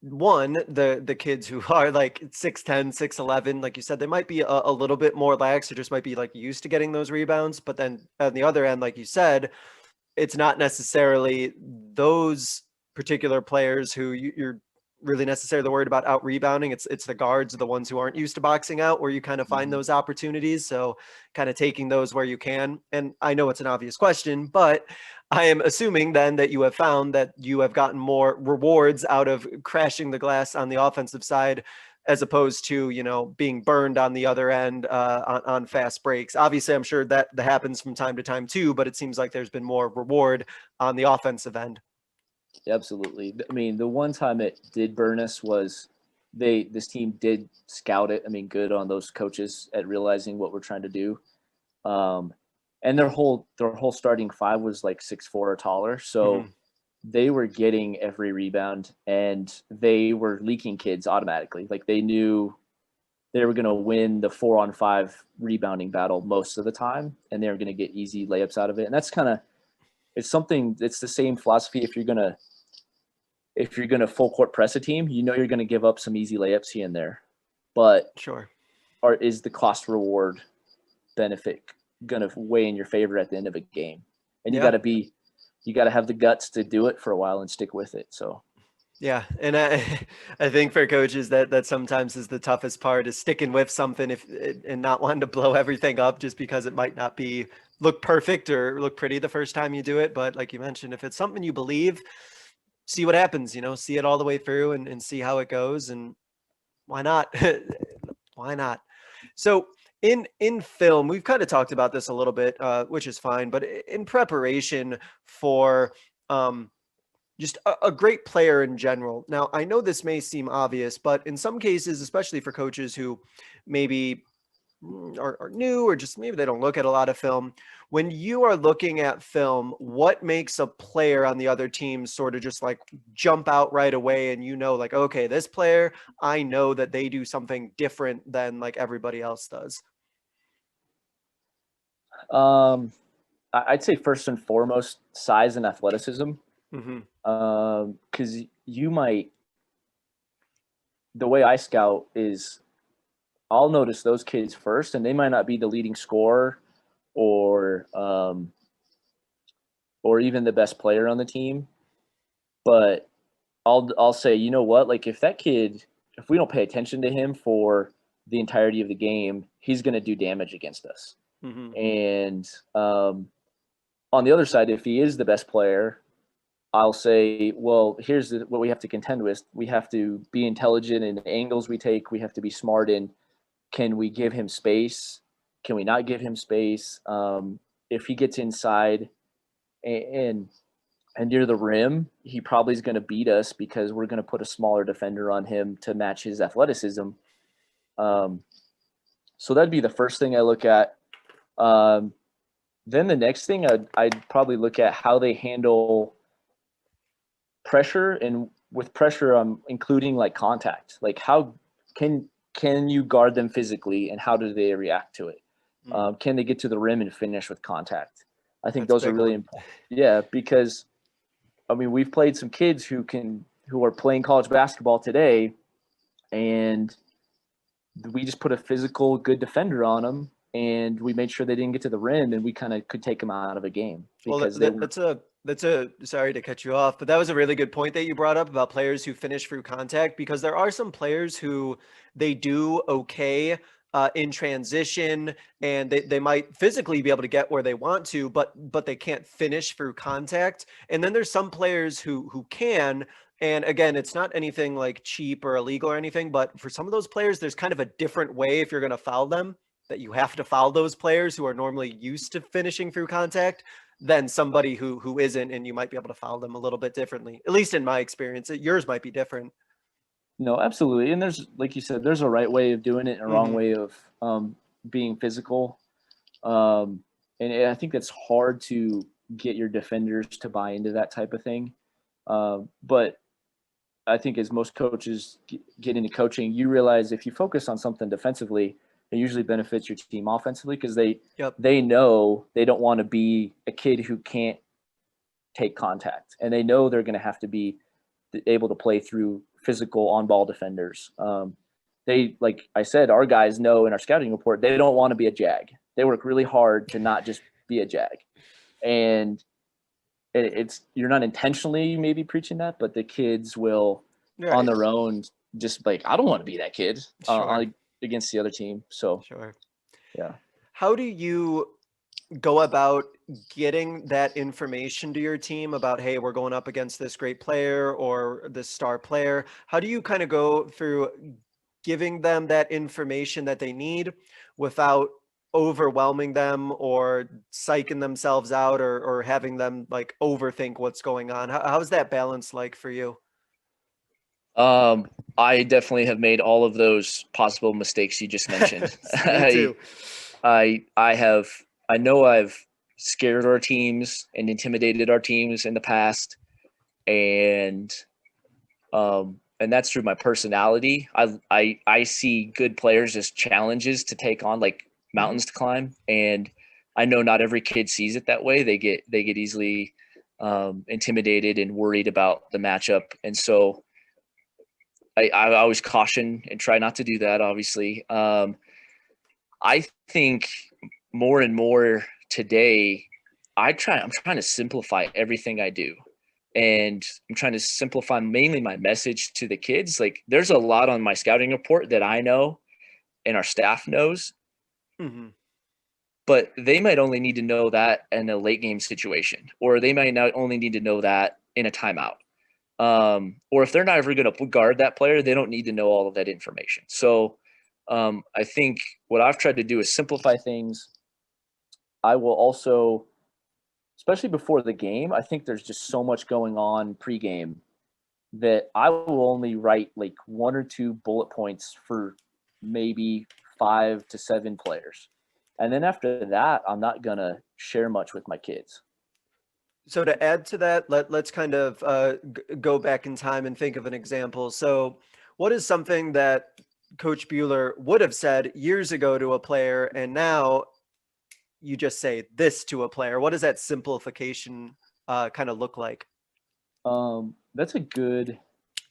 one, the kids who are like 6'10", 6'11", like you said, they might be a little bit more lax or just might be like used to getting those rebounds. But then on the other end, like you said, it's not necessarily those particular players who you're really necessarily worried about out rebounding. It's the guards, the ones who aren't used to boxing out, where you kind of find those opportunities. So kind of taking those where you can. And I know it's an obvious question, but I am assuming then that you have found that you have gotten more rewards out of crashing the glass on the offensive side, as opposed to, being burned on the other end on fast breaks. Obviously, I'm sure that happens from time to time too, but it seems like there's been more reward on the offensive end. Absolutely. I mean, the one time it did burn us was this team did scout it. I mean, good on those coaches at realizing what we're trying to do. And their whole starting five was like 6'4" or taller. So they were getting every rebound, and they were leaking kids automatically. Like they knew they were going to win the 4-on-5 rebounding battle most of the time, and they were going to get easy layups out of it. And that's it's the same philosophy. If you're going to full court press a team, you're going to give up some easy layups here and there, but sure. Is the cost reward benefit going to weigh in your favor at the end of a game? And you got to have the guts to do it for a while and stick with it. So yeah, and I think for coaches that sometimes is the toughest part, is sticking with something and not wanting to blow everything up just because it might not look perfect or look pretty the first time you do it. But like you mentioned, if it's something you believe, see what happens, see it all the way through and see how it goes. And why not? Why not? So in film, we've kind of talked about this a little bit, which is fine, but in preparation for just a great player in general. Now, I know this may seem obvious, but in some cases, especially for coaches who maybe are new or just maybe they don't look at a lot of film, when you are looking at film, what makes a player on the other team sort of just like jump out right away, and like, okay, this player, I know that they do something different than like everybody else does? I'd say first and foremost, size and athleticism. Because the way I scout is I'll notice those kids first, and they might not be the leading scorer or even the best player on the team, but I'll say, you know what, like if we don't pay attention to him for the entirety of the game, he's going to do damage against us. And on the other side, if he is the best player, I'll say, well, here's what we have to contend with. We have to be intelligent in the angles we take. We have to be smart in, can we give him space? Can we not give him space? If he gets inside and near the rim, he probably is going to beat us because we're going to put a smaller defender on him to match his athleticism. So that'd be the first thing I look at. Then the next thing I'd probably look at how they handle pressure, and with pressure, I'm including like contact. Like how can you guard them physically, and how do they react to it? Can they get to the rim and finish with contact? I think those are really important. Yeah, because I mean, we've played some kids who are playing college basketball today, and we just put a physical, good defender on them, and we made sure they didn't get to the rim, and we kind of could take them out of a game. Because that's sorry to cut you off, but that was a really good point that you brought up about players who finish through contact, because there are some players who they do okay in transition, and they might physically be able to get where they want to, but they can't finish through contact. And then there's some players who can. And again, it's not anything like cheap or illegal or anything, but for some of those players, there's kind of a different way if you're going to foul them, that you have to foul those players who are normally used to finishing through contact than somebody who isn't, and you might be able to foul them a little bit differently. At least in my experience, yours might be different. No, absolutely. And there's, like you said, there's a right way of doing it and a wrong way of being physical. And I think it's hard to get your defenders to buy into that type of thing. But I think as most coaches get into coaching, you realize if you focus on something defensively, it usually benefits your team offensively, because they know they don't want to be a kid who can't take contact, and they know they're going to have to be able to play through physical on-ball defenders. Like I said, our guys know in our scouting report, they don't want to be a jag. They work really hard to not just be a jag. And you're not intentionally maybe preaching that, but the kids will on their own just like, I don't want to be that kid against the other team. So yeah. How do you go about getting that information to your team about, hey, we're going up against this great player or this star player? How do you kind of go through giving them that information that they need without overwhelming them or psyching themselves out or having them like overthink what's going on? How's that balance like for you? I definitely have made all of those possible mistakes you just mentioned. Me too. I know I've scared our teams and intimidated our teams in the past, and that's through my personality. I see good players as challenges to take on, like mountains to climb, and I know not every kid sees it that way. They get easily intimidated and worried about the matchup, and so I always caution and try not to do that, obviously. I think more and more today, I'm trying to simplify everything I do. And I'm trying to simplify mainly my message to the kids. Like, there's a lot on my scouting report that I know and our staff knows, but they might only need to know that in a late game situation, or they might not only need to know that in a timeout. Or if they're not ever going to guard that player, they don't need to know all of that information. So I think what I've tried to do is simplify things. I will also, especially before the game, I think there's just so much going on pregame that I will only write like 1 or 2 bullet points for maybe 5 to 7 players. And then after that, I'm not going to share much with my kids. So to add to that, let's kind of go back in time and think of an example. So what is something that Coach Buehler would have said years ago to a player, and now you just say this to a player? What does that simplification kind of look like? That's a good...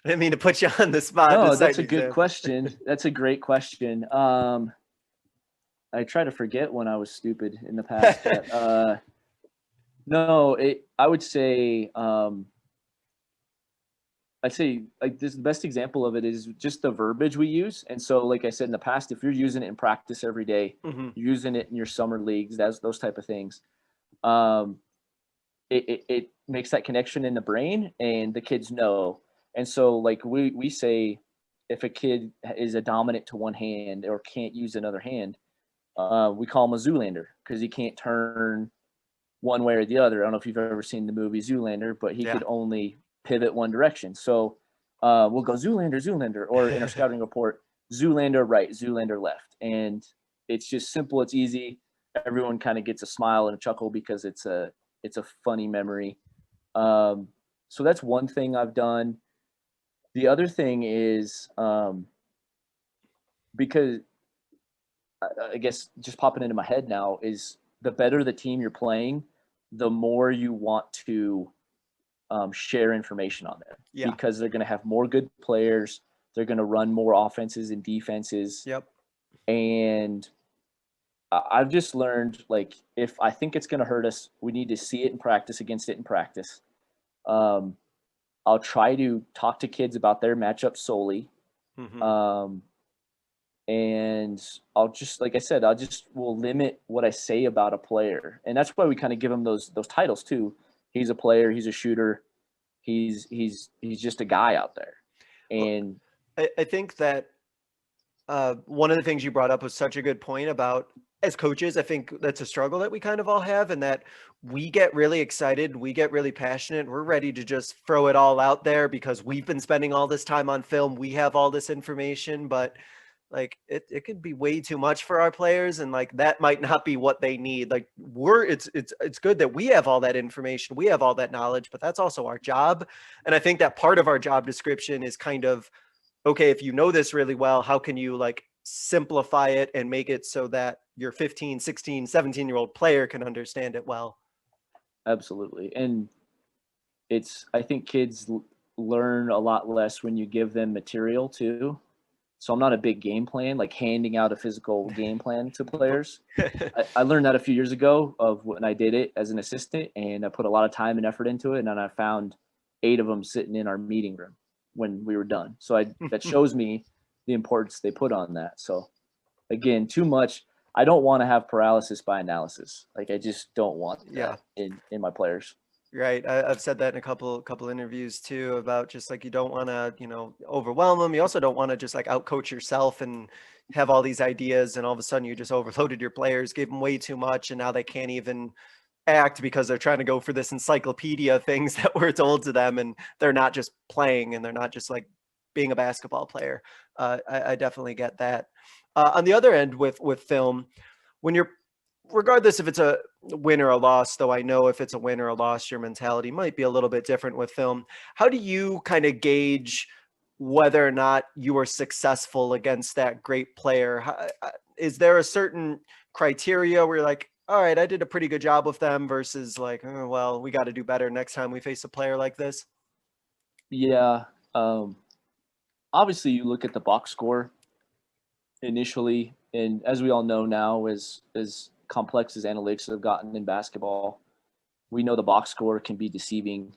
I didn't mean to put you on the spot. No, that's a good question. That's a great question. I try to forget when I was stupid in the past. But, no, I would say, I'd say like this, the best example of it is just the verbiage we use. And so, like I said in the past, if you're using it in practice every day, you're using it in your summer leagues, those type of things, it makes that connection in the brain, and the kids know. And so, like we say, if a kid is a dominant to one hand or can't use another hand, we call him a Zoolander, because he can't turn one way or the other. I don't know if you've ever seen the movie Zoolander, but he could only pivot one direction. So we'll go Zoolander, or in our scouting report, Zoolander right, Zoolander left. And it's just simple. It's easy. Everyone kind of gets a smile and a chuckle because it's a funny memory. So that's one thing I've done. The other thing is, because I guess just popping into my head now, is the better the team you're playing, the more you want to share information on them, because they're going to have more good players. They're going to run more offenses and defenses. And I've just learned, like, if I think it's going to hurt us, we need to see it in practice, against it in practice. I'll try to talk to kids about their matchup solely. and I'll just, like I said, will limit what I say about a player, and that's why we kind of give him those titles too. He's a player. He's a shooter. He's just a guy out there, and I think that one of the things you brought up was such a good point about, as coaches, I think that's a struggle that we kind of all have, and that we get really excited, we get really passionate, we're ready to just throw it all out there because we've been spending all this time on film, we have all this information, but like it could be way too much for our players, and like that might not be what they need. Like it's good that we have all that information, we have all that knowledge, but that's also our job. And I think that part of our job description is kind of, okay, if you know this really well, how can you like simplify it and make it so that your 15, 16, 17-year-old player can understand it well? absolutely. And I think kids learn a lot less when you give them material too. So I'm not a big game plan, like handing out a physical game plan to players. I learned that a few years ago of when I did it as an assistant, and I put a lot of time and effort into it. And then I found 8 of them sitting in our meeting room when we were done. So that shows me the importance they put on that. So again, too much. I don't want to have paralysis by analysis. Like I just don't want that in my players. Right. I've said that in a couple interviews too, about just like, you don't want to, overwhelm them. You also don't want to just like outcoach yourself and have all these ideas, and all of a sudden you just overloaded your players, gave them way too much, and now they can't even act because they're trying to go for this encyclopedia things that were told to them, and they're not just playing, and they're not just like being a basketball player. I definitely get that. On the other end with film, when you're, regardless if it's a win or a loss, though I know if it's a win or a loss, your mentality might be a little bit different with film. How do you kind of gauge whether or not you were successful against that great player? Is there a certain criteria where you're like, all right, I did a pretty good job with them, versus like, oh, well, we got to do better next time we face a player like this? Yeah. Obviously, you look at the box score initially, and as we all know now, as complex as analytics have gotten in basketball, we know the box score can be deceiving,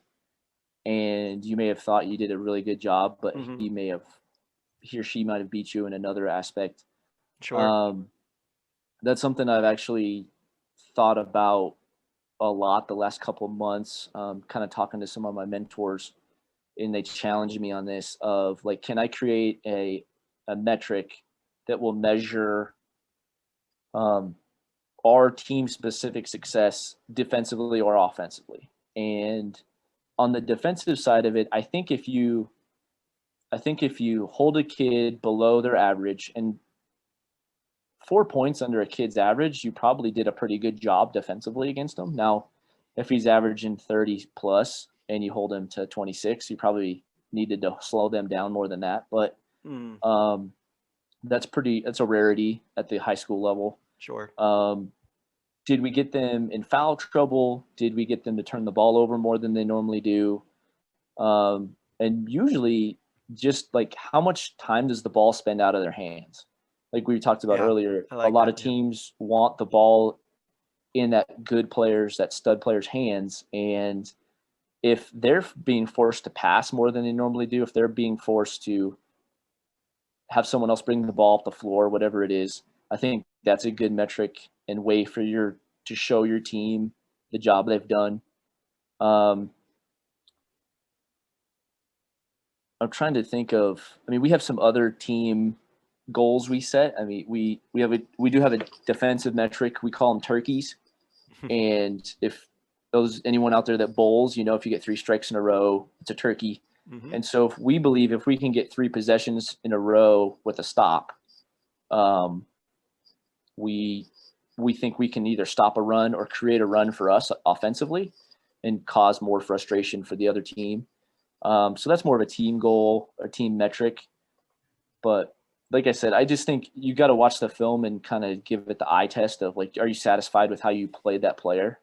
and you may have thought you did a really good job, but he or she might have beat you in another aspect. Sure. That's something I've actually thought about a lot the last couple of months, kind of talking to some of my mentors, and they challenged me on this of like, can I create a metric that will measure our team specific success defensively or offensively? And on the defensive side of it, I think if you hold a kid below their average, and 4 points under a kid's average, you probably did a pretty good job defensively against them. Now, if he's averaging 30 plus and you hold him to 26, you probably needed to slow them down more than that. But that's a rarity at the high school level. Sure. Did we get them in foul trouble? Did we get them to turn the ball over more than they normally do? And usually just like, how much time does the ball spend out of their hands? Like we talked about earlier, a lot of teams want the ball in that stud player's hands. And if they're being forced to pass more than they normally do, if they're being forced to have someone else bring the ball up the floor, whatever it is, I think that's a good metric and way to show your team the job they've done. I'm trying to think of, we have some other team goals we set. We do have a defensive metric. We call them turkeys. And if anyone out there that bowls, if you get 3 strikes in a row, it's a turkey. And so if we can get 3 possessions in a row with a stop, we think we can either stop a run or create a run for us offensively and cause more frustration for the other team. So that's more of a team goal or team metric. But like I said, I just think you got to watch the film and kind of give it the eye test of like, are you satisfied with how you played that player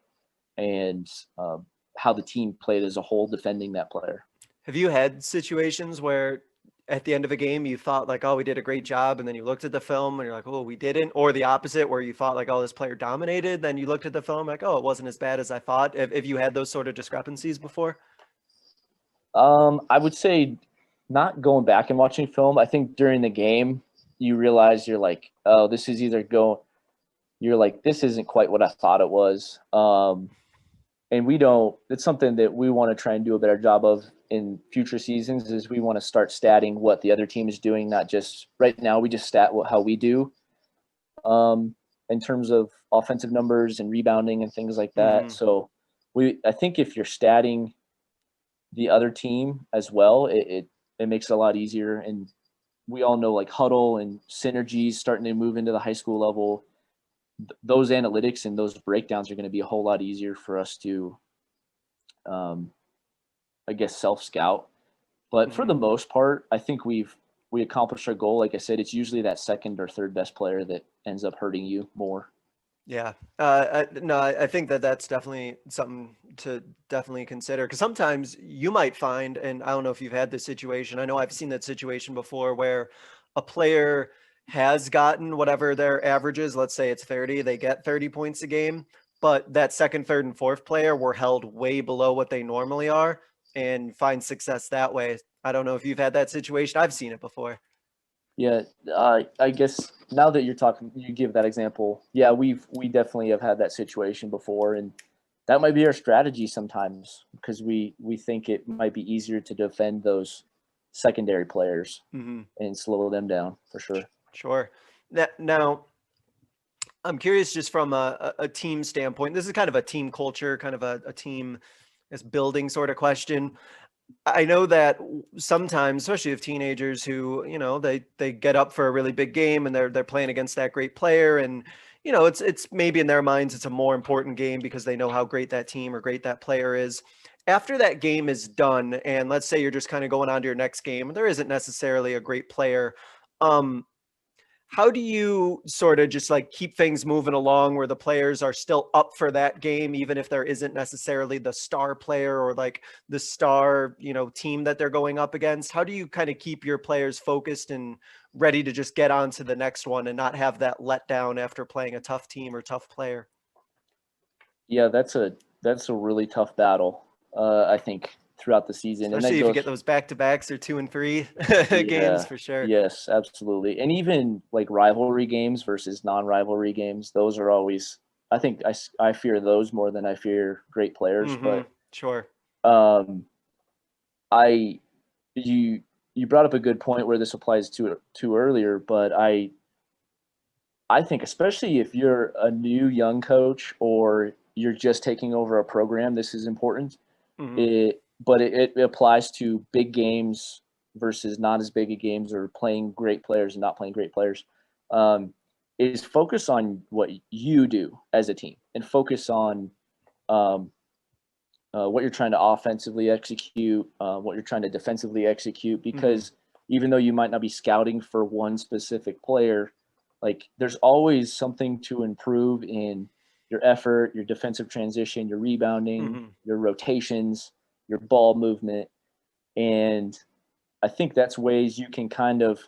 and how the team played as a whole defending that player? Have you had situations where at the end of a game you thought like, oh, we did a great job, and then you looked at the film and you're like, oh, we didn't? Or the opposite, where you thought like, oh, this player dominated, then you looked at the film like, oh, it wasn't as bad as I thought? Have you had those sort of discrepancies before? I would say not going back and watching film. I think during the game, you realize you're like, oh, this is either go. You're like, this isn't quite what I thought it was. And it's something that we want to try and do a better job of in future seasons is we want to start statting what the other team is doing, not just right now. We just stat how we do in terms of offensive numbers and rebounding and things like that. So I think if you're statting the other team as well, it makes it a lot easier. And we all know like huddle and synergies starting to move into the high school level. Those analytics and those breakdowns are going to be a whole lot easier for us to, I guess, self-scout. But for the most part, I think we accomplished our goal. Like I said, it's usually that second or third best player that ends up hurting you more. Yeah. I think that's definitely something to definitely consider, because sometimes you might find, and I don't know if you've had this situation. I know I've seen that situation before where a player has gotten whatever their average is. Let's say it's 30, they get 30 points a game, but that second, third, and fourth player were held way below what they normally are and find success that way. I don't know if you've had that situation. I've seen it before. Yeah, I guess now that you give that example. Yeah, we definitely have had that situation before, and that might be our strategy sometimes because we think it might be easier to defend those secondary players and slow them down for sure. Sure. Now, I'm curious, just from a team standpoint. This is kind of a team culture, kind of a team building sort of question. I know that sometimes, especially with teenagers who, they get up for a really big game and they're playing against that great player, and it's maybe in their minds it's a more important game because they know how great that team or great that player is. After that game is done, and let's say you're just kind of going on to your next game, there isn't necessarily a great player. How do you sort of just like keep things moving along where the players are still up for that game, even if there isn't necessarily the star player or like the star, team that they're going up against? How do you kind of keep your players focused and ready to just get on to the next one and not have that letdown after playing a tough team or tough player? Yeah, that's a really tough battle. I think throughout the season, Especially if you get those back-to-backs or 2 and 3 games, for sure. Yes, absolutely. And even like rivalry games versus non-rivalry games, those are always, I think I fear those more than I fear great players. But sure. You brought up a good point where this applies to earlier, but I think especially if you're a new young coach or you're just taking over a program, this is important. But it applies to big games versus not as big of games, or playing great players and not playing great players. Is focus on what you do as a team and focus on what you're trying to offensively execute, what you're trying to defensively execute, because even though you might not be scouting for one specific player, like there's always something to improve in your effort, your defensive transition, your rebounding, your rotations, your ball movement. And I think that's ways you can kind of,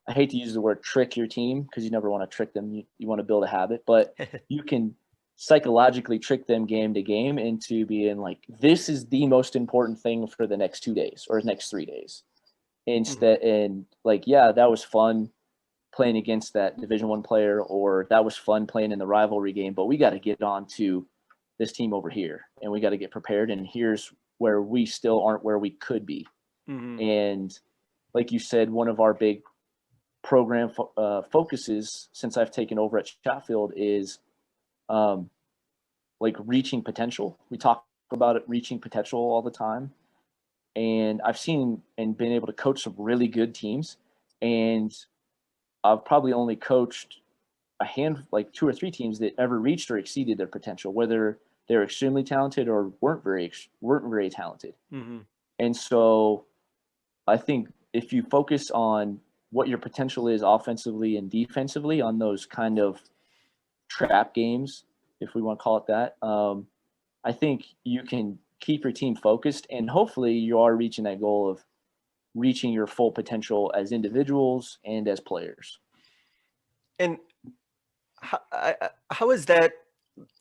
I hate to use the word trick your team because you never want to trick them. You want to build a habit, but you can psychologically trick them game to game into being like, this is the most important thing for the next 2 days or next 3 days. Instead, and like, yeah, that was fun playing against that Division I player, or that was fun playing in the rivalry game, but we got to get on to this team over here and we got to get prepared. And here's where we still aren't where we could be. And like you said, one of our big program focuses since I've taken over at Chatfield is like reaching potential. We talk about it, reaching potential, all the time. And I've seen and been able to coach some really good teams. And I've probably only coached like 2 or 3 teams that ever reached or exceeded their potential, whether they're extremely talented or weren't very talented. And so I think if you focus on what your potential is offensively and defensively on those kind of trap games, if we want to call it that, I think you can keep your team focused, and hopefully you are reaching that goal of reaching your full potential as individuals and as players. And how has that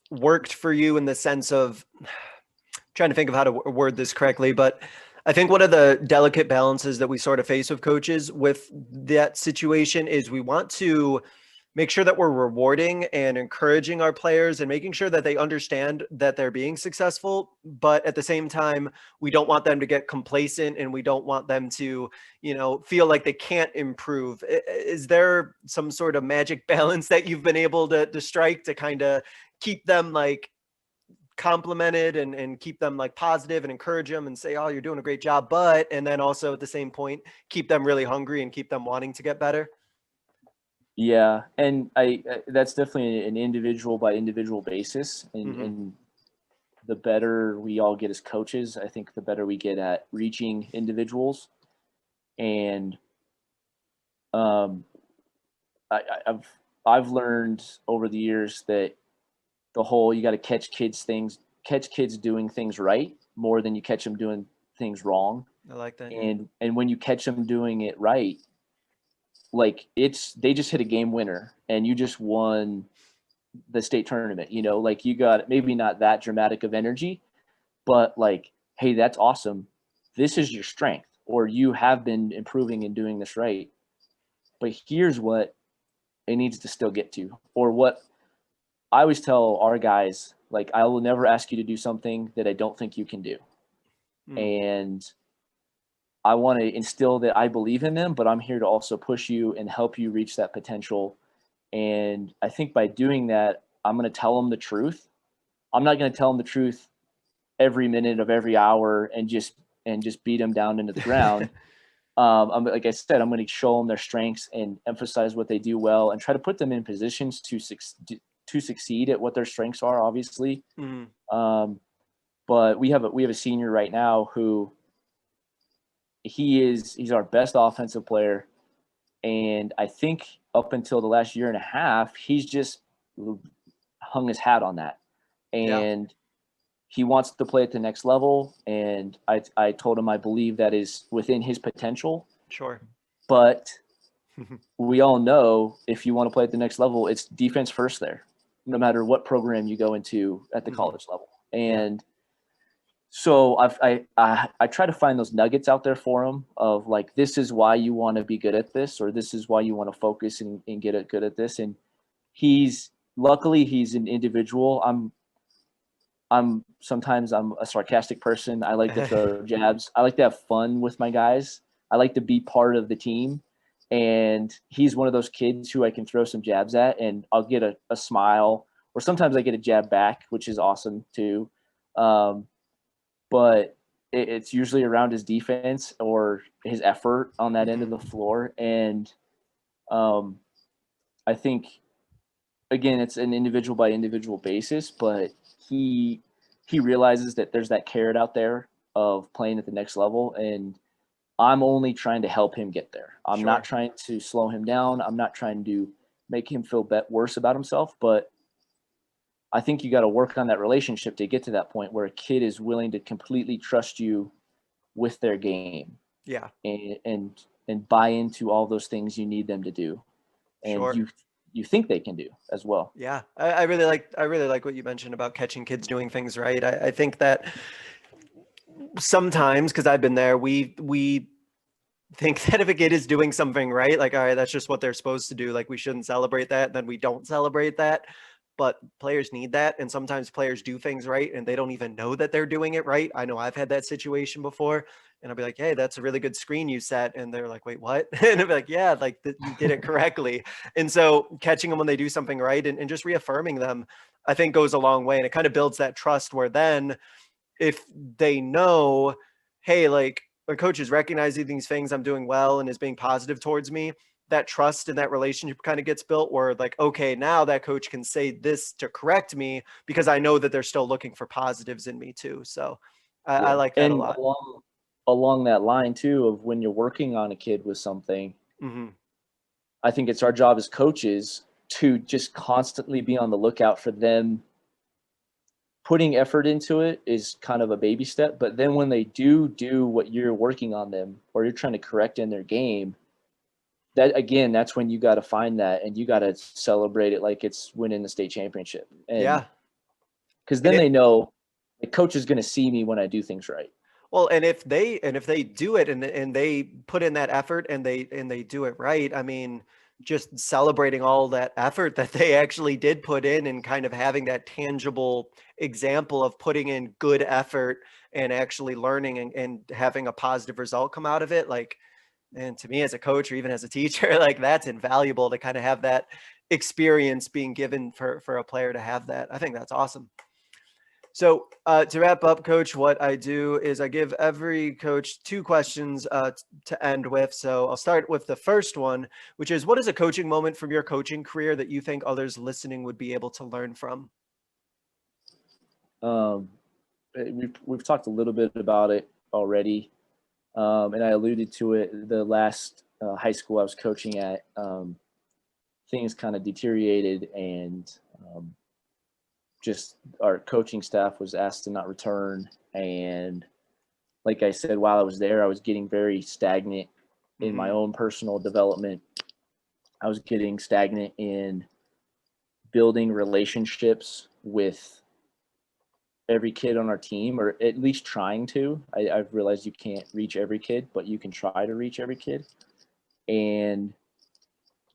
worked for you in the sense of, trying to think of how to word this correctly, but I think one of the delicate balances that we sort of face with coaches with that situation is we want to make sure that we're rewarding and encouraging our players and making sure that they understand that they're being successful. But at the same time, we don't want them to get complacent and we don't want them to, feel like they can't improve. Is there some sort of magic balance that you've been able to strike to kind of keep them like complimented and keep them like positive and encourage them and say, oh, you're doing a great job, and then also at the same point, keep them really hungry and keep them wanting to get better? Yeah, and I that's definitely an individual by individual basis, and the better we all get as coaches, I think the better we get at reaching individuals. And I've learned over the years that the whole you got to catch kids doing things right more than you catch them doing things wrong. I like that. And when you catch them doing it right, like they just hit a game winner and you just won the state tournament, like you got maybe not that dramatic of energy, but like, hey, that's awesome. This is your strength, or you have been improving and doing this right. But here's what it needs to still get to, or what I always tell our guys, like, I will never ask you to do something that I don't think you can do. And I want to instill that I believe in them, but I'm here to also push you and help you reach that potential. And I think by doing that, I'm going to tell them the truth. I'm not going to tell them the truth every minute of every hour and just beat them down into the ground. Like I said, I'm going to show them their strengths and emphasize what they do well and try to put them in positions to succeed at what their strengths are, obviously. But we have a senior right now who he's our best offensive player. And I think up until the last year and a half, he's just hung his hat on that. And he wants to play at the next level. And I told him I believe that is within his potential. Sure. But we all know if you want to play at the next level, it's defense first there, no matter what program you go into at the college level. And so I try to find those nuggets out there for him of like, this is why you want to be good at this, or this is why you want to focus and get good at this. And luckily he's an individual. Sometimes I'm a sarcastic person. I like to throw jabs. I like to have fun with my guys. I like to be part of the team. And he's one of those kids who I can throw some jabs at and I'll get a smile, or sometimes I get a jab back, which is awesome too. But it's usually around his defense or his effort on that end of the floor. And I think, again, it's an individual by individual basis, but he realizes that there's that carrot out there of playing at the next level. And I'm only trying to help him get there. I'm not trying to slow him down. I'm not trying to make him feel worse about himself, but I think you got to work on that relationship to get to that point where a kid is willing to completely trust you with their game. Yeah. And buy into all those things you need them to do. And you think they can do as well. Yeah. I really like what you mentioned about catching kids doing things right. I think that sometimes, because I've been there, we think that if a kid is doing something right, like, all right, that's just what they're supposed to do. Like, we shouldn't celebrate that. Then we don't celebrate that. But players need that. And sometimes players do things right and they don't even know that they're doing it right. I know I've had that situation before. And I'll be like, hey, that's a really good screen you set. And they're like, wait, what? And I'll be like, yeah, like you did it correctly. And so catching them when they do something right and just reaffirming them, I think goes a long way. And it kind of builds that trust where then if they know, hey, like my coach is recognizing these things I'm doing well and is being positive towards me, that trust and that relationship kind of gets built where like, okay, now that coach can say this to correct me because I know that they're still looking for positives in me too. So I like that a lot. Along that line too, of when you're working on a kid with something, I think it's our job as coaches to just constantly be on the lookout for them. Putting effort into it is kind of a baby step, but then when they do what you're working on them or you're trying to correct in their game, that's when you got to find that and you got to celebrate it like it's winning the state championship. And because then they know the coach is going to see me when I do things right. Well, and if they do it and they put in that effort and they do it right, I mean, just celebrating all that effort that they actually did put in and kind of having that tangible example of putting in good effort and actually learning and having a positive result come out of it. Like, and to me as a coach or even as a teacher, like that's invaluable to kind of have that experience being given for a player to have that. I think that's awesome. So to wrap up, Coach, what I do is I give every coach two questions to end with. So I'll start with the first one, which is, what is a coaching moment from your coaching career that you think others listening would be able to learn from? We've talked a little bit about it already, and I alluded to it. The last high school I was coaching at, things kind of deteriorated, and just our coaching staff was asked to not return. And like I said, while I was there, I was getting very stagnant in my own personal development. I was getting stagnant in building relationships with every kid on our team, or at least trying to. I've realized you can't reach every kid, but you can try to reach every kid. And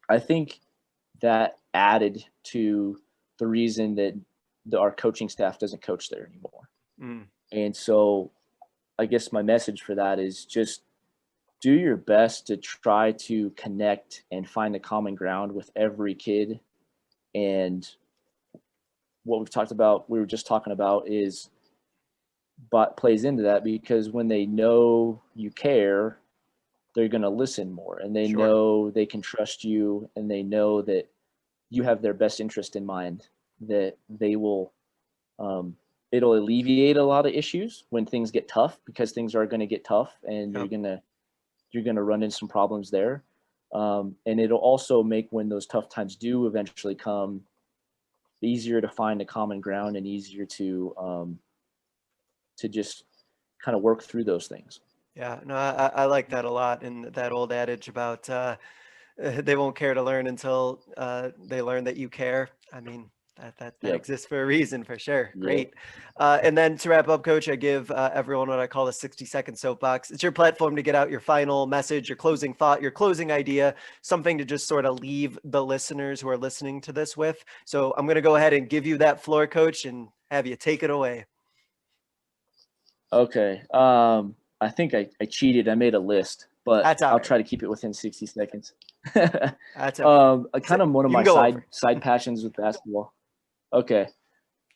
I think that added to the reason that our coaching staff doesn't coach there anymore. And so I guess my message for that is just do your best to try to connect and find the common ground with every kid. And what we were just talking about is, but plays into that, because when they know you care, they're going to listen more, and they know they can trust you, and they know that you have their best interest in mind, that they will, it'll alleviate a lot of issues when things get tough, because things are going to get tough, and you're going to run into some problems there. And it'll also make, when those tough times do eventually come, easier to find a common ground and easier to just kind of work through those things. Yeah, no, I like that a lot. And that old adage about they won't care to learn until they learn that you care. I mean, that exists for a reason, for sure. Yep. Great. And then to wrap up, Coach, I give everyone what I call the 60-second soapbox. It's your platform to get out your final message, your closing thought, your closing idea, something to just sort of leave the listeners who are listening to this with. So I'm going to go ahead and give you that floor, Coach, and have you take it away. Okay. I think I cheated. I made a list, but I'll try to keep it within 60 seconds. That's okay. Kind of one of my side passions with basketball. Okay.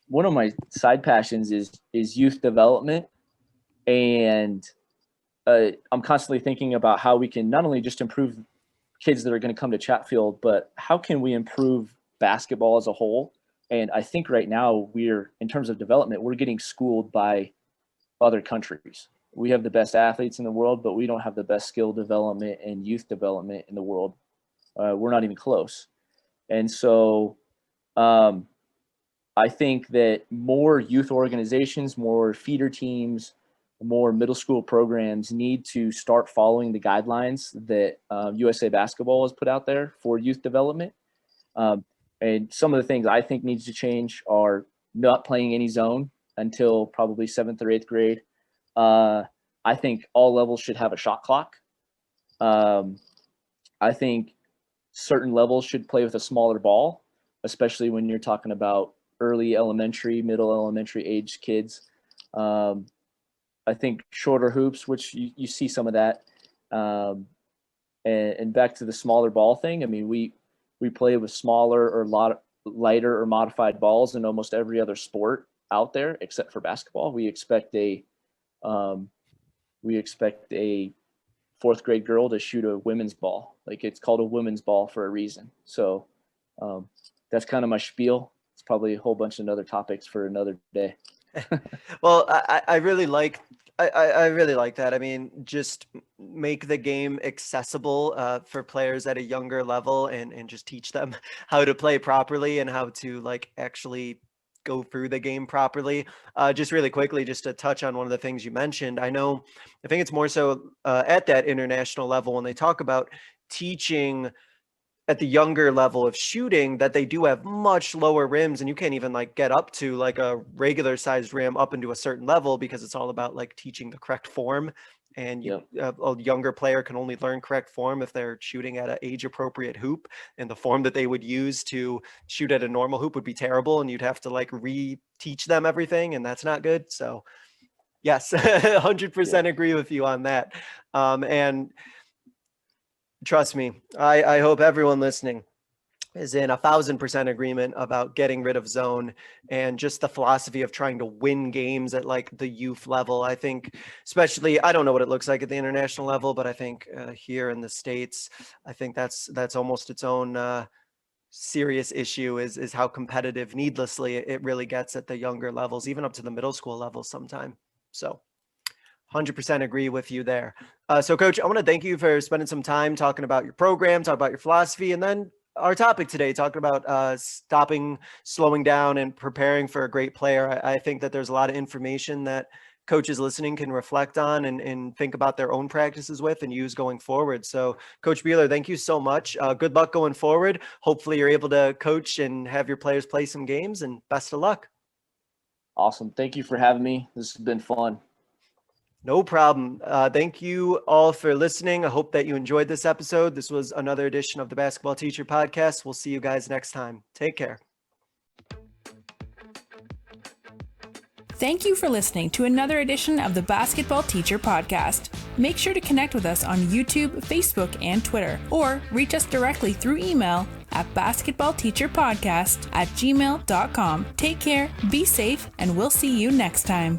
One of my side passions is youth development. And I'm constantly thinking about how we can not only just improve kids that are going to come to Chatfield, but how can we improve basketball as a whole? And I think right now in terms of development, we're getting schooled by other countries. We have the best athletes in the world, but we don't have the best skill development and youth development in the world. We're not even close. And so I think that more youth organizations, more feeder teams, more middle school programs need to start following the guidelines that USA Basketball has put out there for youth development. And some of the things I think needs to change are not playing any zone until probably 7th or 8th grade. I think all levels should have a shot clock. I think certain levels should play with a smaller ball, especially when you're talking about early elementary, middle elementary age kids. I think shorter hoops, which you see some of that. And back to the smaller ball thing. I mean, we play with smaller or lighter or modified balls in almost every other sport out there, except for basketball. We expect a 4th grade girl to shoot a women's ball. Like, it's called a women's ball for a reason. So that's kind of my spiel. It's probably a whole bunch of other topics for another day. Well, I really like that. I mean, just make the game accessible for players at a younger level, and just teach them how to play properly and how to like actually go through the game properly. Just really quickly, just to touch on one of the things you mentioned. I think it's more so at that international level when they talk about teaching at the younger level of shooting that they do have much lower rims, and you can't even like get up to like a regular sized rim up into a certain level, because it's all about like teaching the correct form. And a younger player can only learn correct form if they're shooting at an age appropriate hoop, and the form that they would use to shoot at a normal hoop would be terrible, and you'd have to like reteach them everything, and that's not good. So yes, 100% agree with you on that. And trust me, I hope everyone listening is in 1,000% agreement about getting rid of zone and just the philosophy of trying to win games at like the youth level. I think, especially, I don't know what it looks like at the international level, but I think here in the States, I think that's almost its own serious issue is how competitive needlessly it really gets at the younger levels, even up to the middle school level sometime. So 100% agree with you there. So Coach, I want to thank you for spending some time talking about your program, talk about your philosophy, and then our topic today, talking about stopping, slowing down, and preparing for a great player. I think that there's a lot of information that coaches listening can reflect on and think about their own practices with and use going forward. So Coach Buehler, thank you so much. Good luck going forward. Hopefully you're able to coach and have your players play some games, and best of luck. Awesome. Thank you for having me. This has been fun. No problem. Thank you all for listening. I hope that you enjoyed this episode. This was another edition of the Basketball Teacher Podcast. We'll see you guys next time. Take care. Thank you for listening to another edition of the Basketball Teacher Podcast. Make sure to connect with us on YouTube, Facebook, and Twitter, or reach us directly through email at basketballteacherpodcast@gmail.com. Take care, be safe, and we'll see you next time.